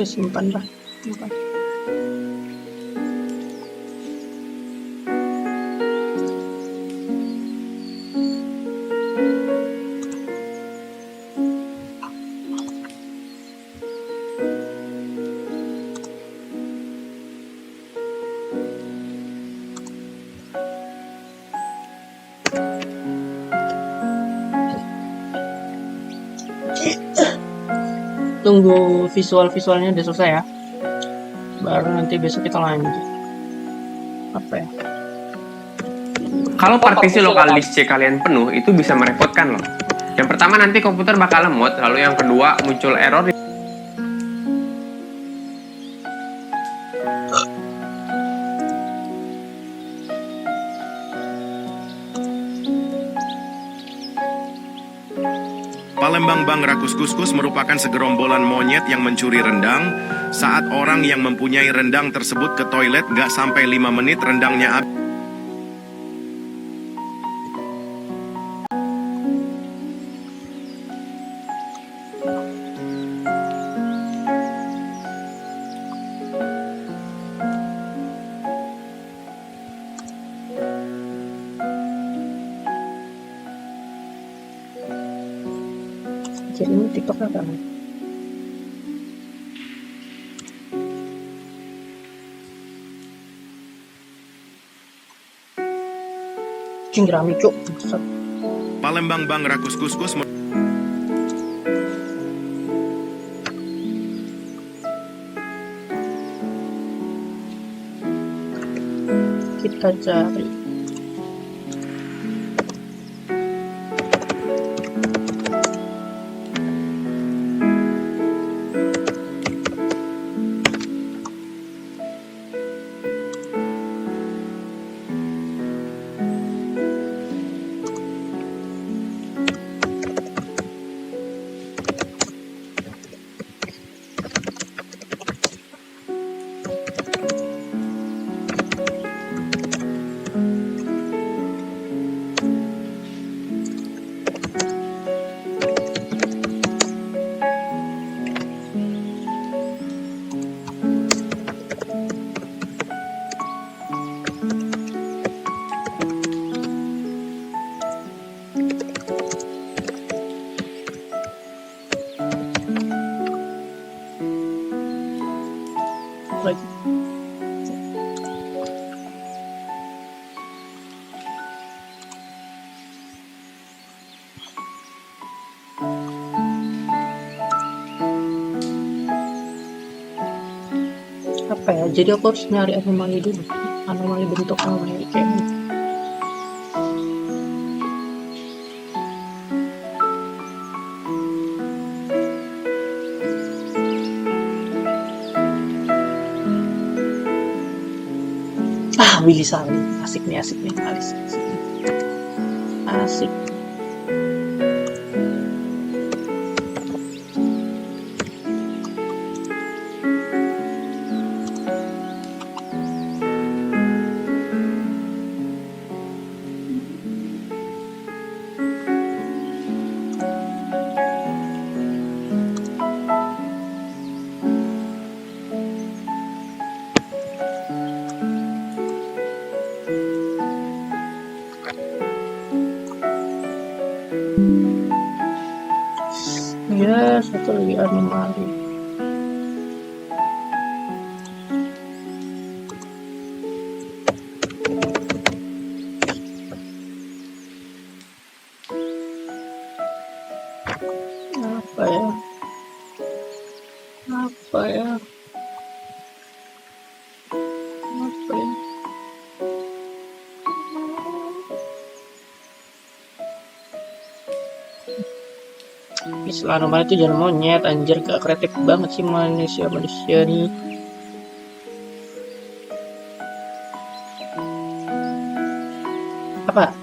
Simpan lah, simpan. Tunggu visualnya udah selesai ya, baru nanti besok kita lanjut. Apa ya? Kalau partisi lokal disk C kalian penuh, itu bisa merepotkan loh. Yang pertama nanti komputer bakal lemot, lalu yang kedua muncul error. Palembang Bang Rakus Kuskus merupakan segerombolan monyet yang mencuri rendang. Saat orang yang mempunyai rendang tersebut ke toilet, gak sampai 5 menit rendangnya habis. Jadi ini TikTok apa? Cing rame cuk. Palembang Bang Rakus Kuskus Kita cari. Lagi. Apa ya? Jadi aku harus nyari anomali dulu. Anomali bentuk anomali kayak ini. Willy Salim, asik nih, asik nih. Asik. Ya, satu lagi anomali. Apa ya? Apa ya? Apa ya? Istilah anomali itu jangan monyet, anjir, gak kreatif banget sih manusia nih. Apa?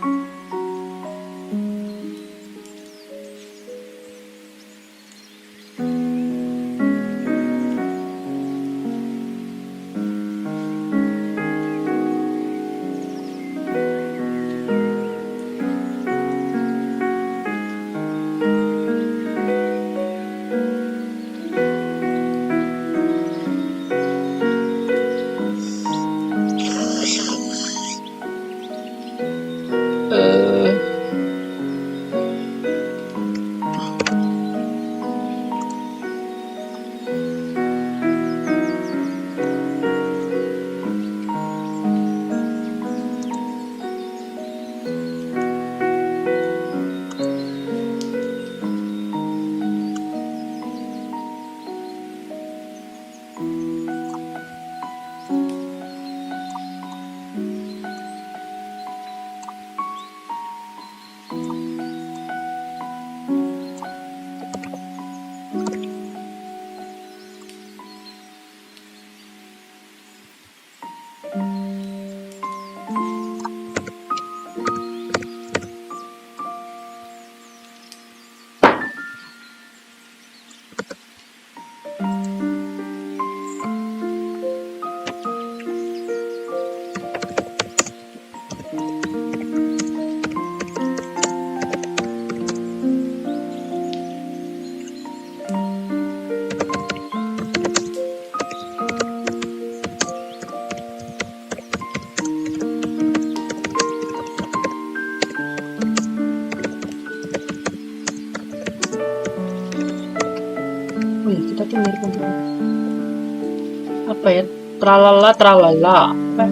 Kita tuh mirip banget. Apa ya? Tralala apa?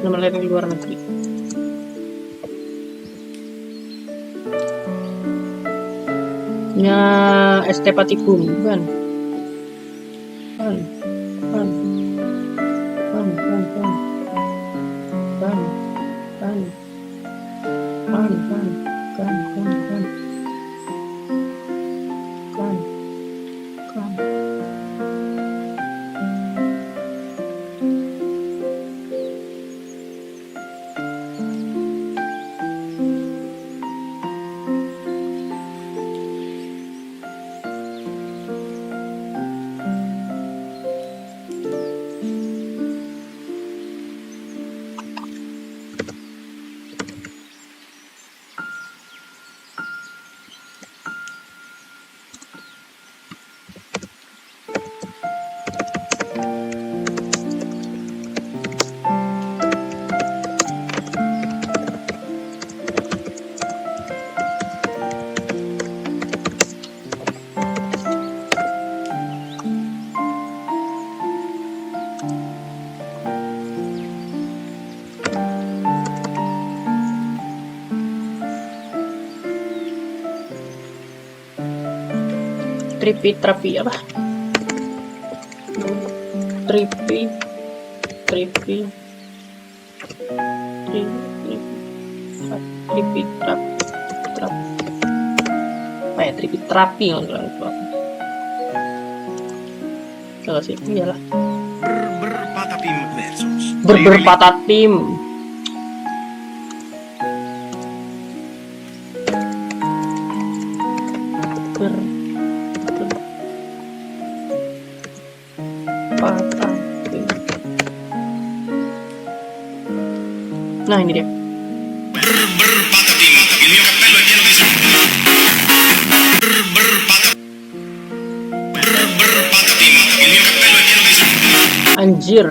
Nama lain di luar negeri. nya ST Patipun bukan? Kan kan kan kan kan kan kan kan kan kan kan kan. Terapi apa? Tripi terapi nggak bilang itu apa? Kalau sih iyalah. Berpatatim versus Berpatatim. Nah ini dia. Anjir.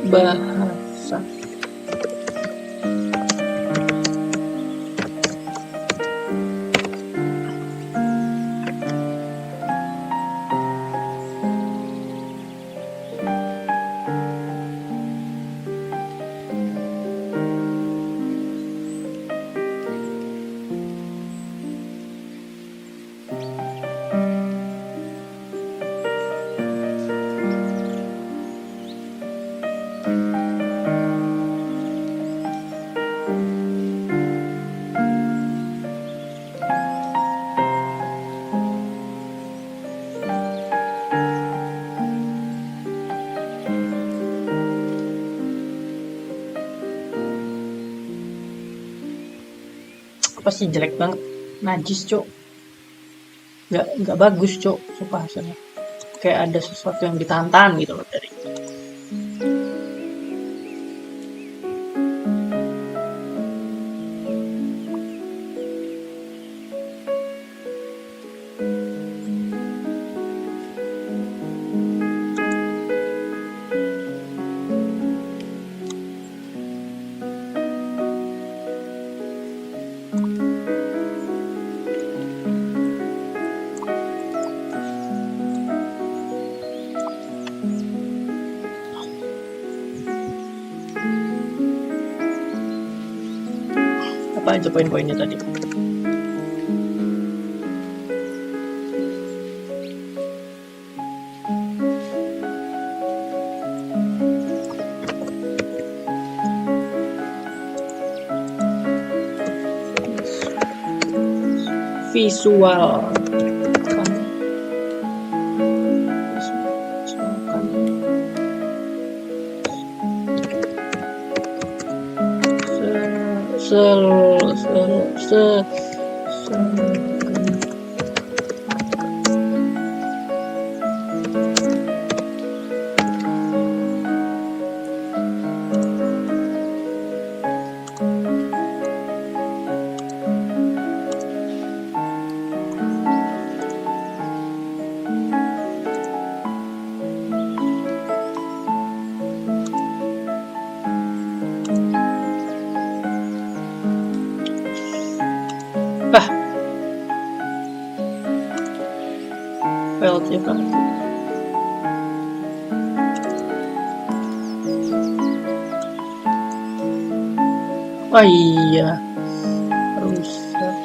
bahasa. Apa sih, jelek banget, najis cok, nggak bagus cok, sumpah hasilnya kayak ada sesuatu yang ditantang gitu loh dari. Apa aja poin-poinnya tadi? Visual kan. Failed ya kan. Oh iya, rusak.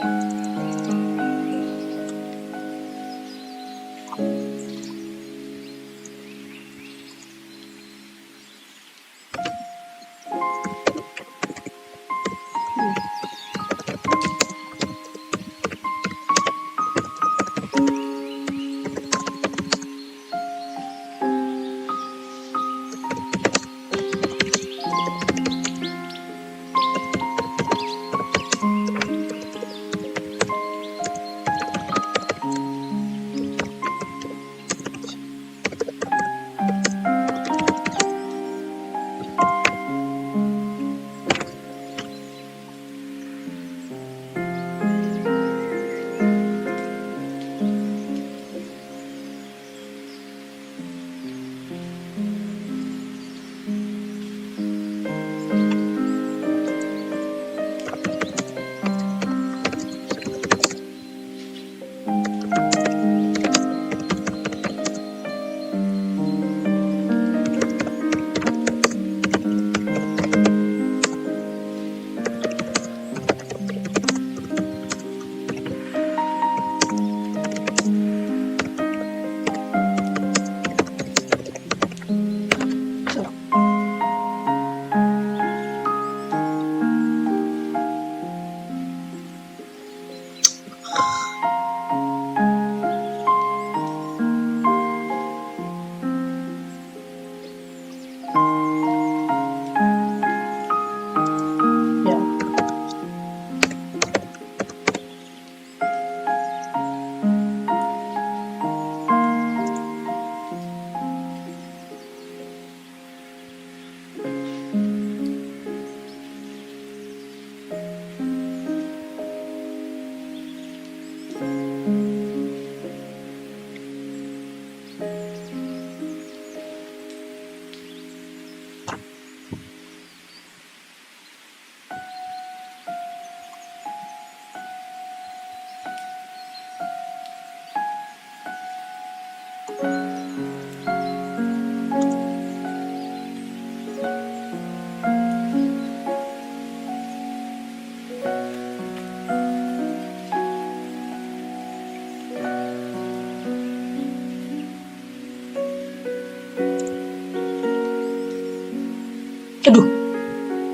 Aduh,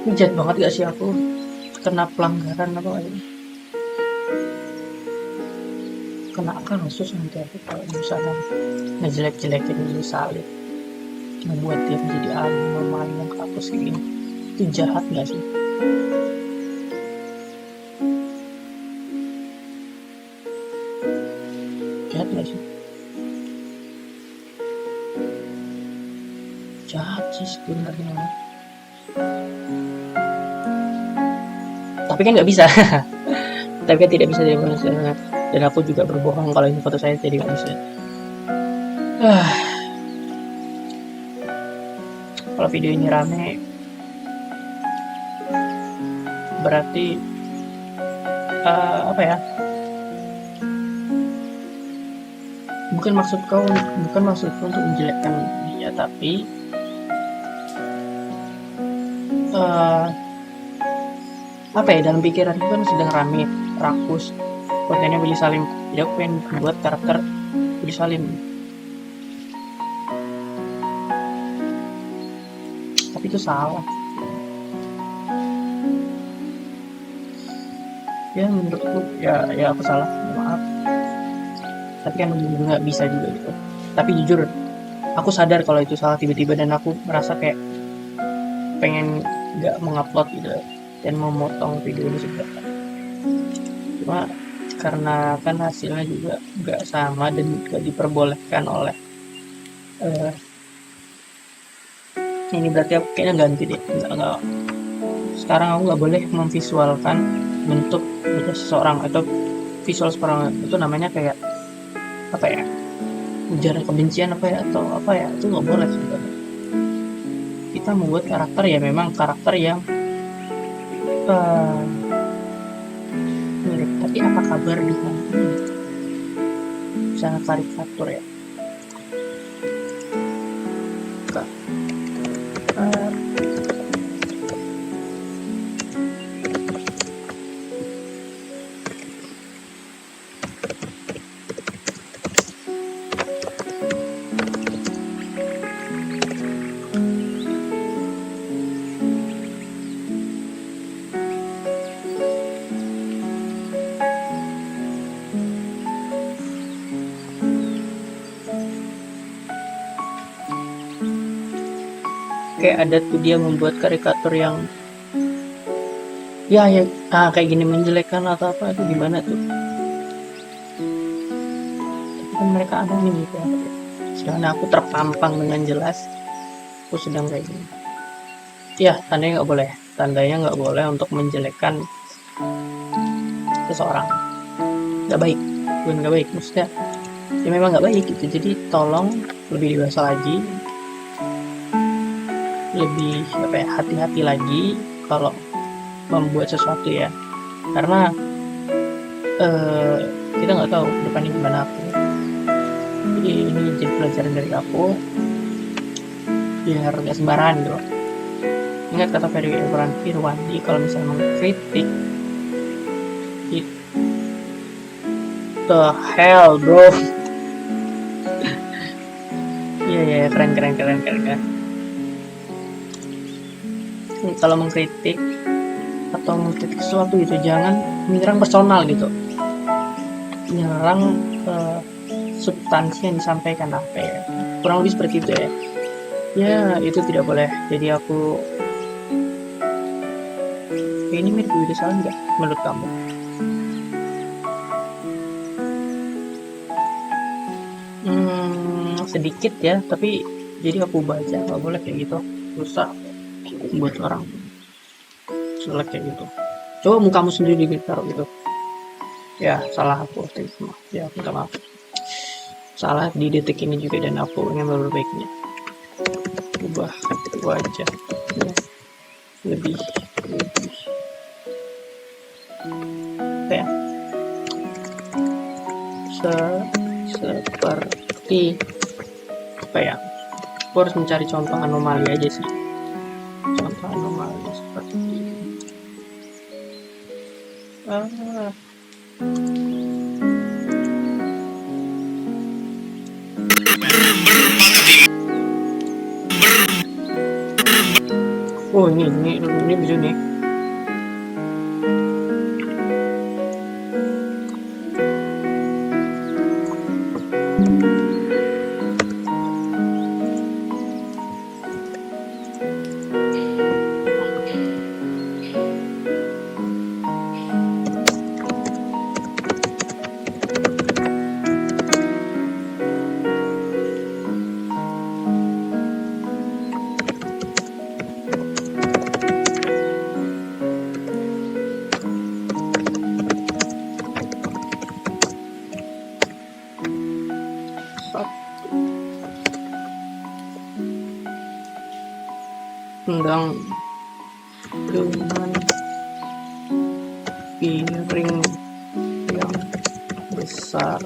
ini jahat banget gak sih aku? Kena pelanggaran apa ini? Kena kasus nanti aku kalau misalnya ngejelek-jelekin Willy Salim, membuat dia menjadi anomali yang kampus kayak gini. Itu jahat gak sih? Jahat gak sih? Jahat sih sebenarnya. Tapi kan nggak bisa. Tapi kan tidak bisa dan aku juga berbohong kalau ini foto saya, jadi nggak bisa. Kalau video ini rame berarti apa ya, bukan maksudku untuk menjelekkan dia, tapi apa ya, dalam pikiranku kan sedang rame rakus kontennya Willy Salim, jadi aku pengen buat karakter Willy Salim, tapi itu salah ya menurutku. Ya aku salah, maaf, tapi kan nggak bisa juga gitu. Tapi jujur aku sadar kalau itu salah tiba-tiba, dan aku merasa kayak pengen nggak mengupload gitu dan memotong video ini sebenarnya. Cuma karena kan hasilnya juga nggak sama dan juga diperbolehkan oleh ini, berarti aku kayaknya ganti deh. Enggak. Sekarang aku nggak boleh memvisualkan bentuk seseorang atau visual seseorang, itu namanya kayak apa ya, ujaran kebencian apa ya, atau apa ya, itu nggak boleh sebenarnya. Kita membuat karakter ya memang karakter yang mirip, tapi apa kabar dengan misalnya karikatur ya, kayak ada tuh dia membuat karikatur yang kayak gini, menjelekkan atau apa, itu gimana tuh. Tapi kan mereka anonim gitu ya. Sedangkan aku terpampang dengan jelas aku sedang kayak gini. Ya, tandanya nggak boleh untuk menjelekkan seseorang. Nggak baik, bukan nggak baik, maksudnya ya memang nggak baik gitu. Jadi tolong lebih dewasa lagi, lebih hati-hati lagi kalau membuat sesuatu ya, karena kita nggak tahu depannya gimana aku. Jadi ini jadi pelajaran dari aku biar nggak sembarangan gitu. Ingat kata Ferry Irwandi, kalau misalnya mengkritik it the hell bro. Iya keren. Kalau mengkritik sesuatu itu jangan menyerang personal gitu, menyerang substansi yang disampaikan, apa ya, kurang lebih seperti itu ya itu tidak boleh. Jadi aku ini mirip Willy Salim nggak menurut kamu? Sedikit ya, tapi jadi aku baca nggak boleh kayak gitu, rusak buat orang jelek kayak gitu. Coba mukamu sendiri ditaruh gitu. Ya salah aku, ya minta maaf, salah di detik ini juga, dan aku ingin memperbaikinya. Ubah wajah ya, lebih apa ya, seperti apa ya, aku harus mencari contoh anomali aja sih, contoh anomali seperti ini. Aku Oh ini bisa nih. Tendang dengan piring yang besar.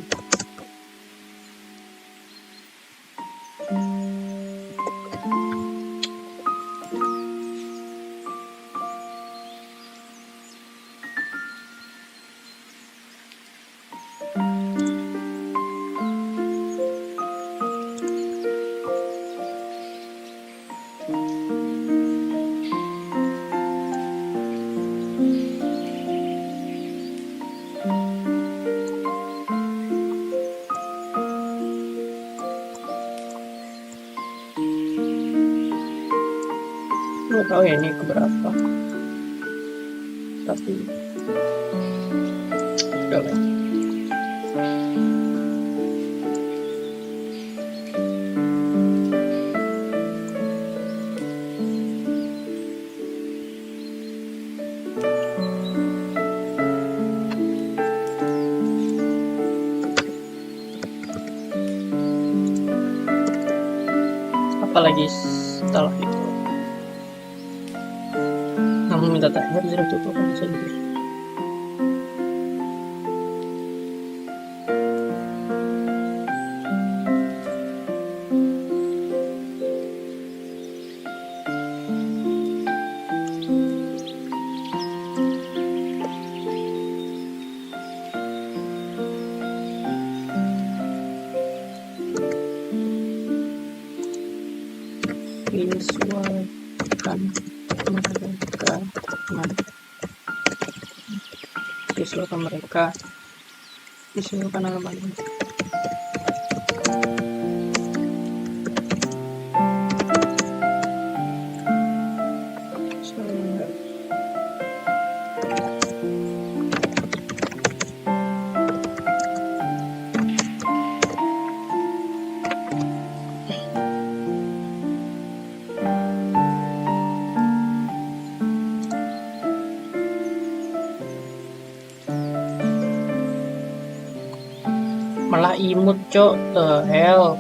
Nggak tahu ya ini keberapa, tapi udah lah. Apalagi setelah itu kamu minta terakhir sudah tutup kamu sendiri. Visualkan mereka visualkan halaman ini. Malah imut cok, the hell.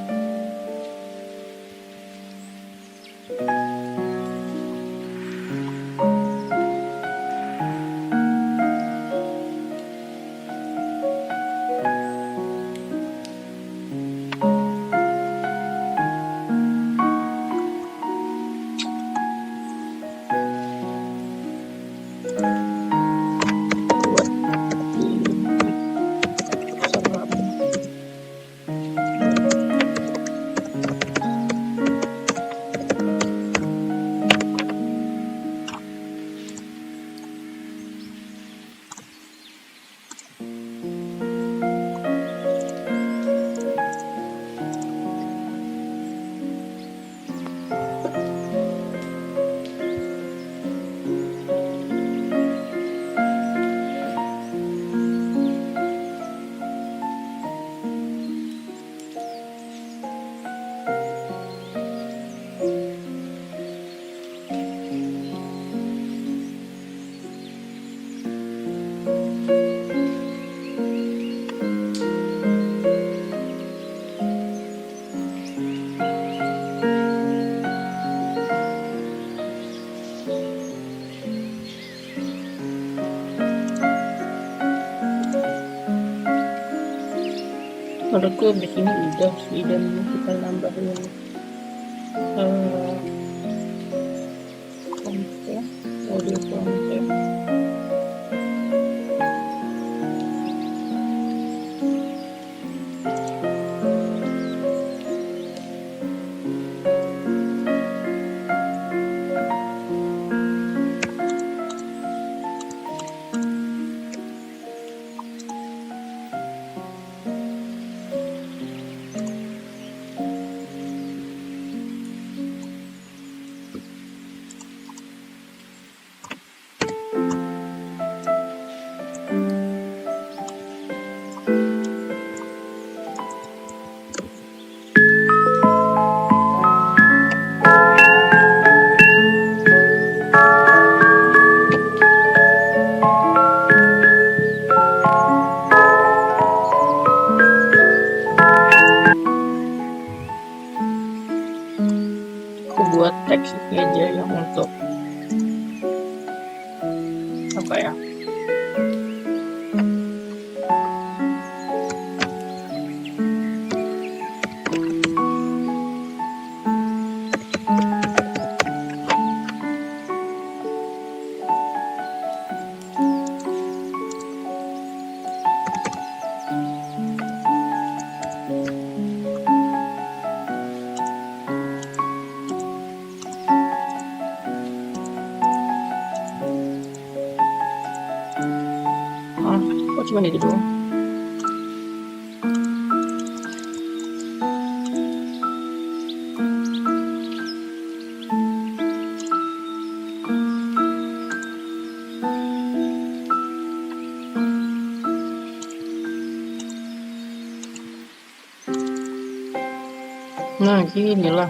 Menurutku di sini udah sih, dan kita nambahin konten, audio konten. buat teks ini aja yang untuk apa ya, kok cuma itu doang. Nah gini lah.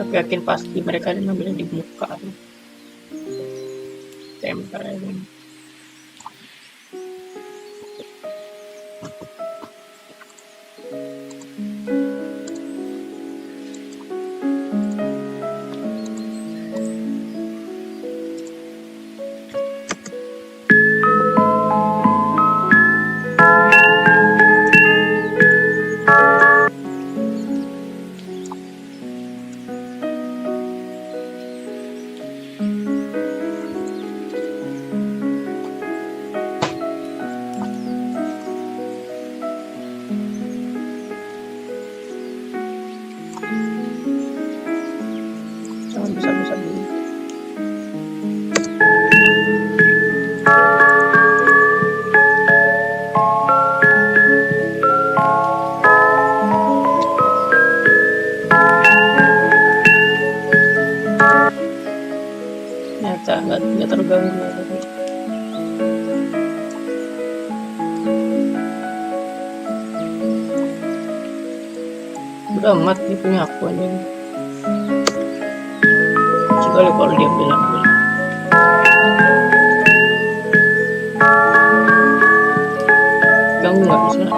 Aku yakin pasti mereka ngambilnya di muka tuh. Tempel ini. Jangan besar-besar dulu. Ternyata nggak terganggu. Udah amat nih punya aku aja. Sekali kalau dia bilang ganggu nggak bisa.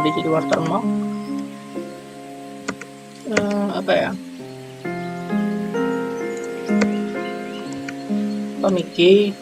tadi jadi watermark. Apa ya? Mickey.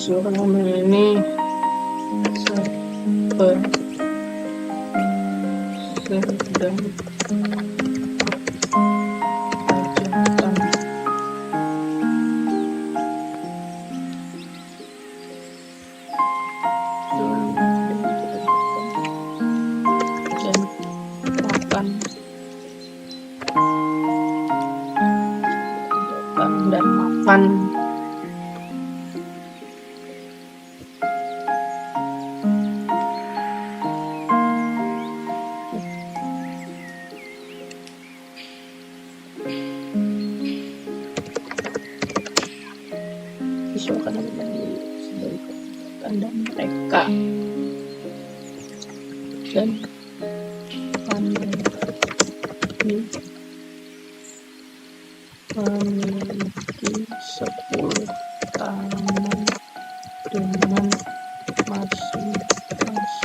Visual kamera ini sedang dan makan. Visualkan sebagai tanda mereka dan memiliki 10 taman dengan masing-masing makanan.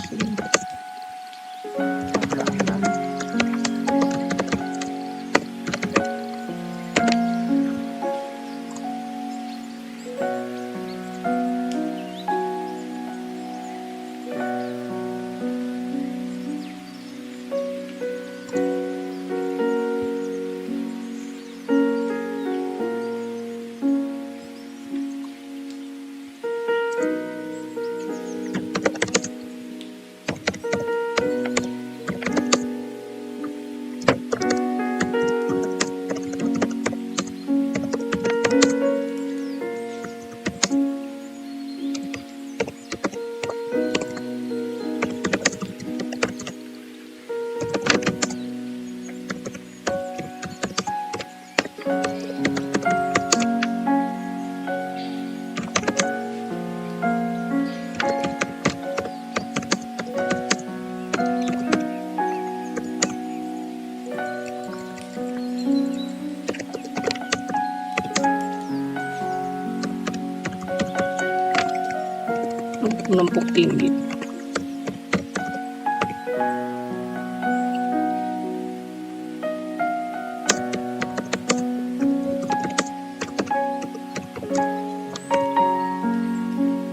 Menempuk tinggi.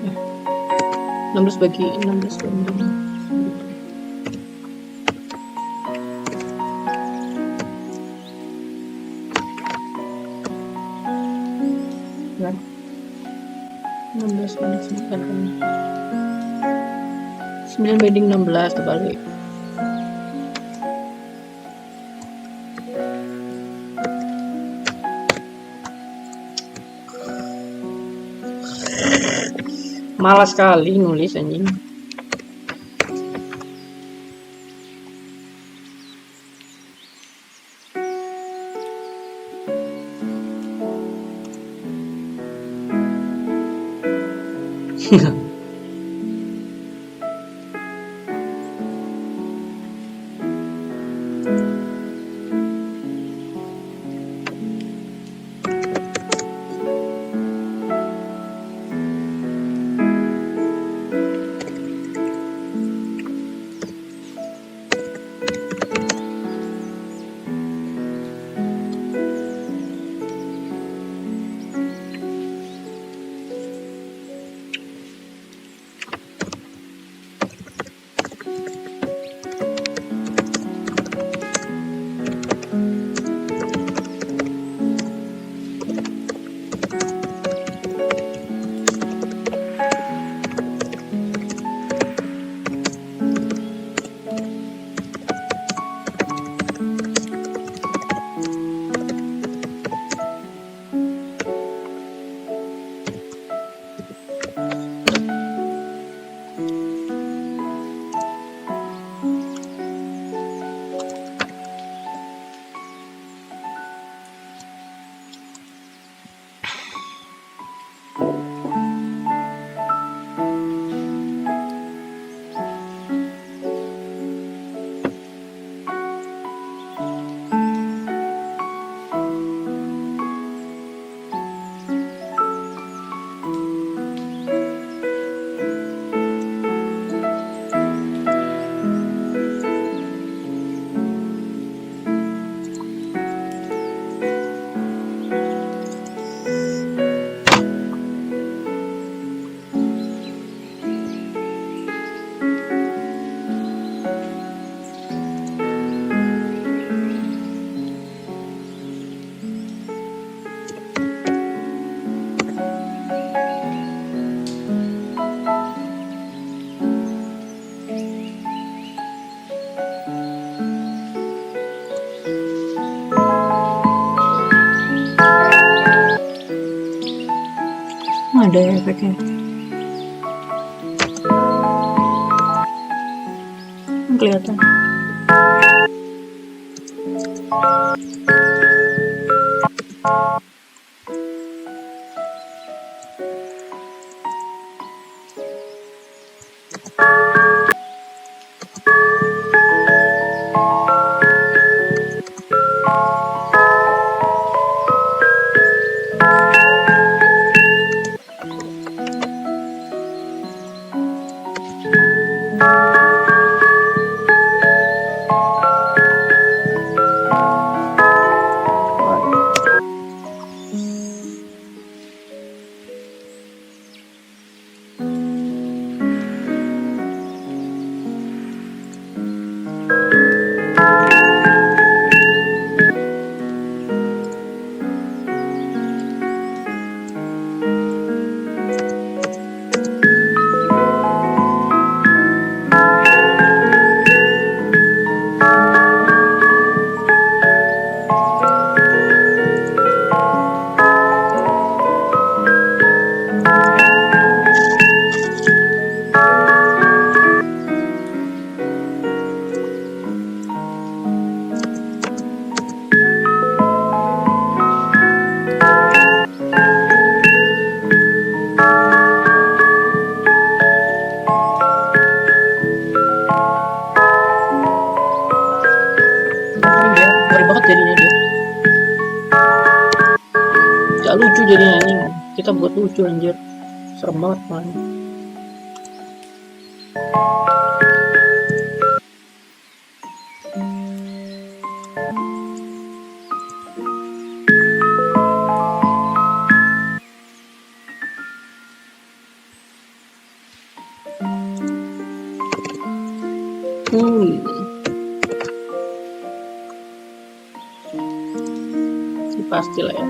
Nah, 16 bagi 16 bagi nah, 16 banding 9 banding 16 terbalik. Malas sekali nulis anjing. ada efeknya. Kelihatan. Gak lucu jadinya anjing. Kita buat lucu anjir. Serem banget man. Pastilah ya.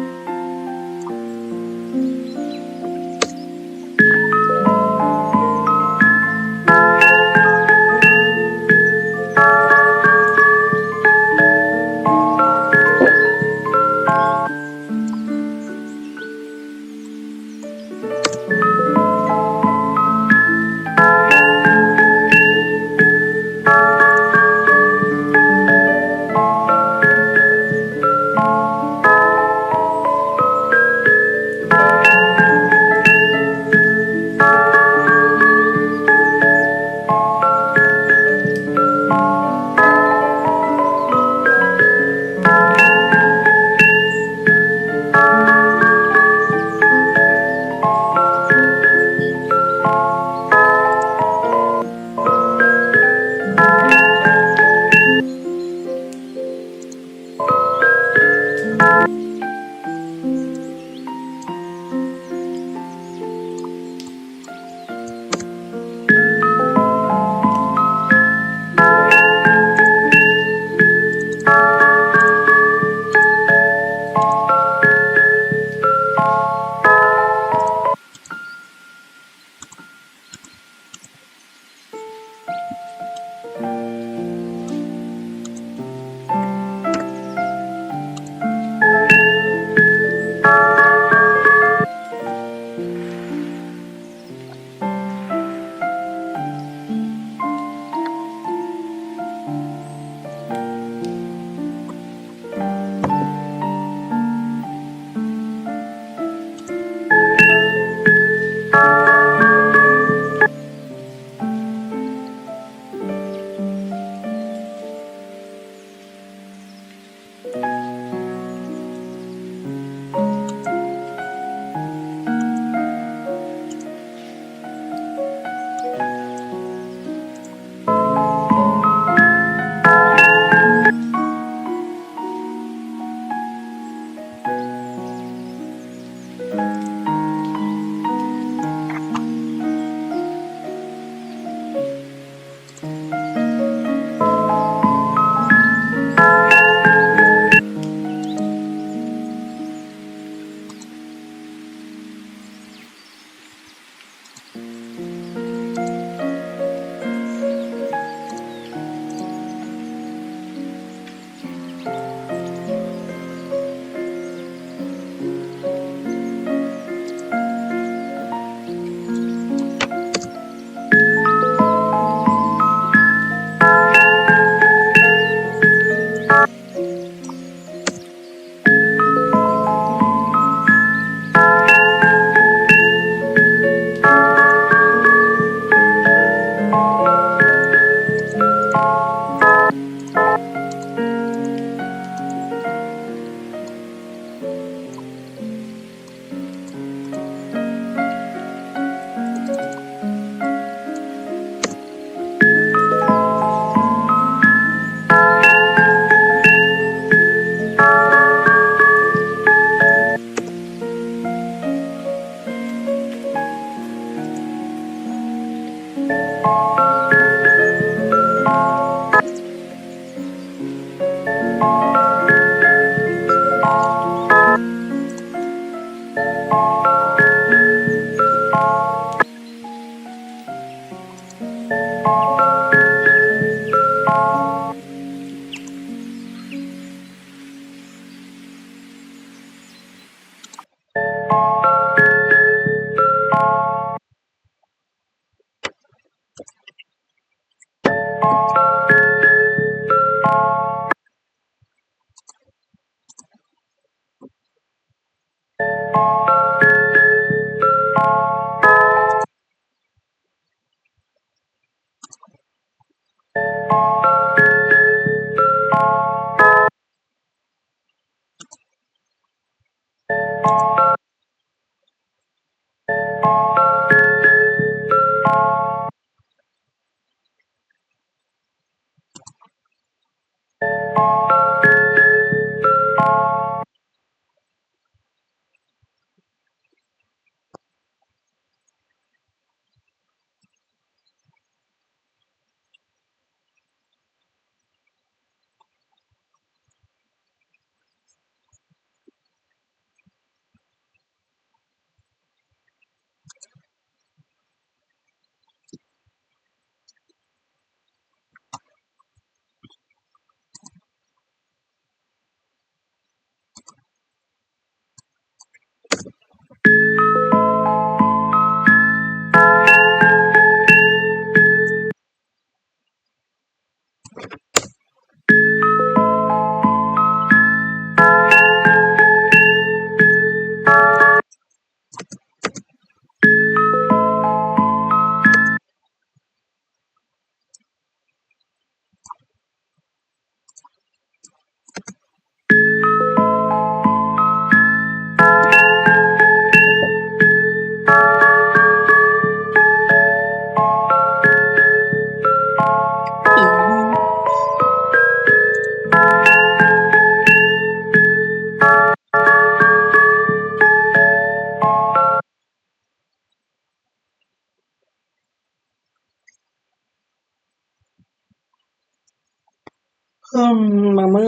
Mama.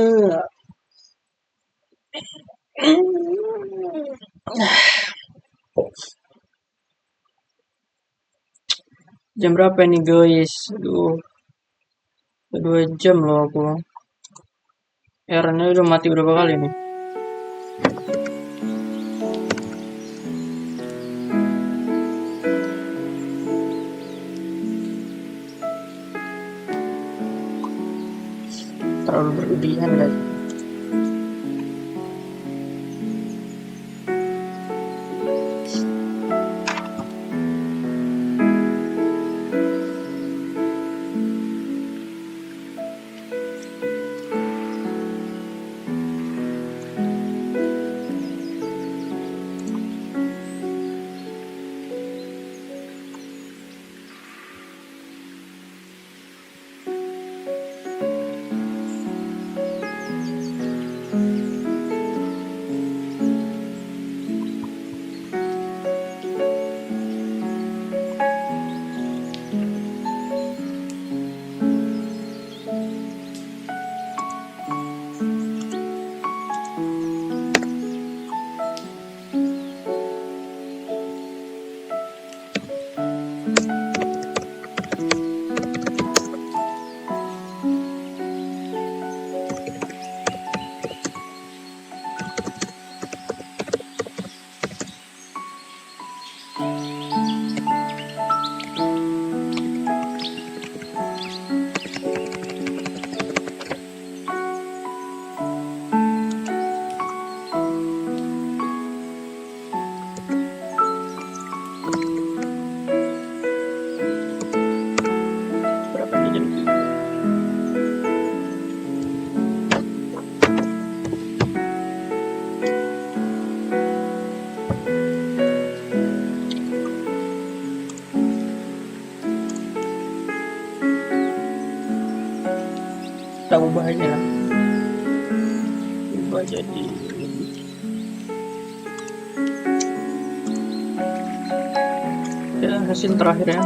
Jam berapa nih guys? Aduh, 2 jam loh aku. Aaronnya udah mati berapa kali nih? Terlalu berlebihan guys. Berapa nih jam? Kita ubah aja. Ubah jadi ya hasil terakhir ya.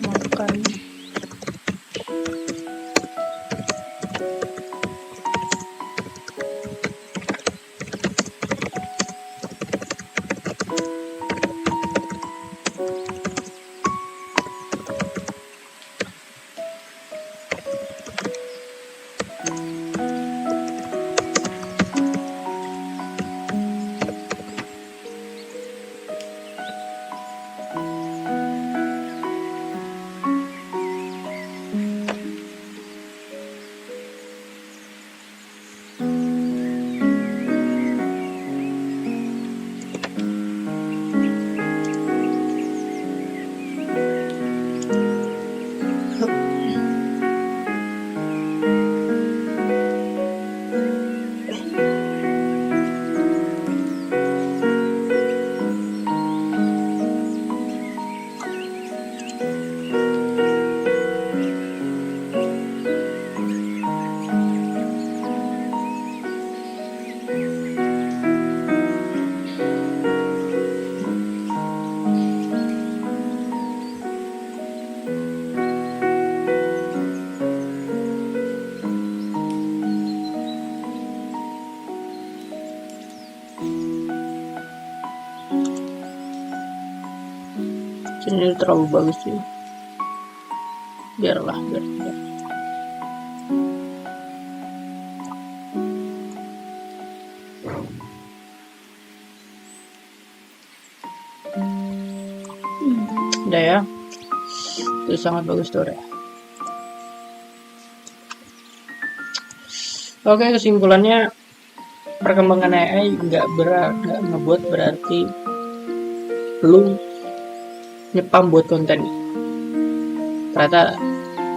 Makan. Ini terlalu bagus sih. Biarlah, biar. Udah ya. Itu sangat bagus tuh ya. Oke, kesimpulannya perkembangan AI nggak ngebuat berarti lu nyepam buat konten. Ternyata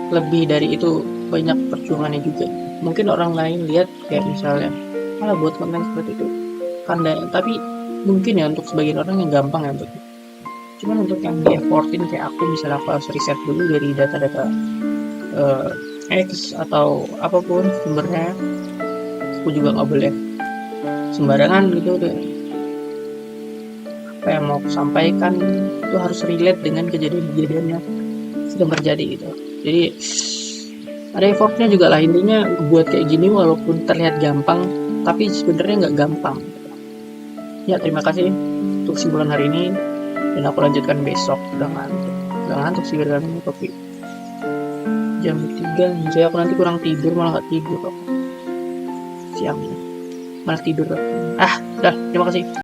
lebih dari itu, banyak perjuangannya juga. Mungkin orang lain lihat kayak misalnya buat konten seperti itu pandai, tapi mungkin ya untuk sebagian orang yang gampang ya untuk Cuman untuk yang di effortin kayak aku, misalnya aku harus riset dulu dari data-data X atau apapun sumbernya, aku juga nggak boleh sembarangan gitu deh. Apa yang mau aku sampaikan itu harus relate dengan kejadian-kejadian yang sedang terjadi gitu. Jadi ada effortnya juga lah, intinya buat kayak gini walaupun terlihat gampang tapi sebenarnya nggak gampang. Ya, terima kasih untuk kesimpulan hari ini, dan aku lanjutkan besok. Udah ngantuk sih gara-gara minum kopi. Jam 3, jadi aku nanti kurang tidur, malah nggak tidur kok siangnya, malah tidur. Udah, terima kasih.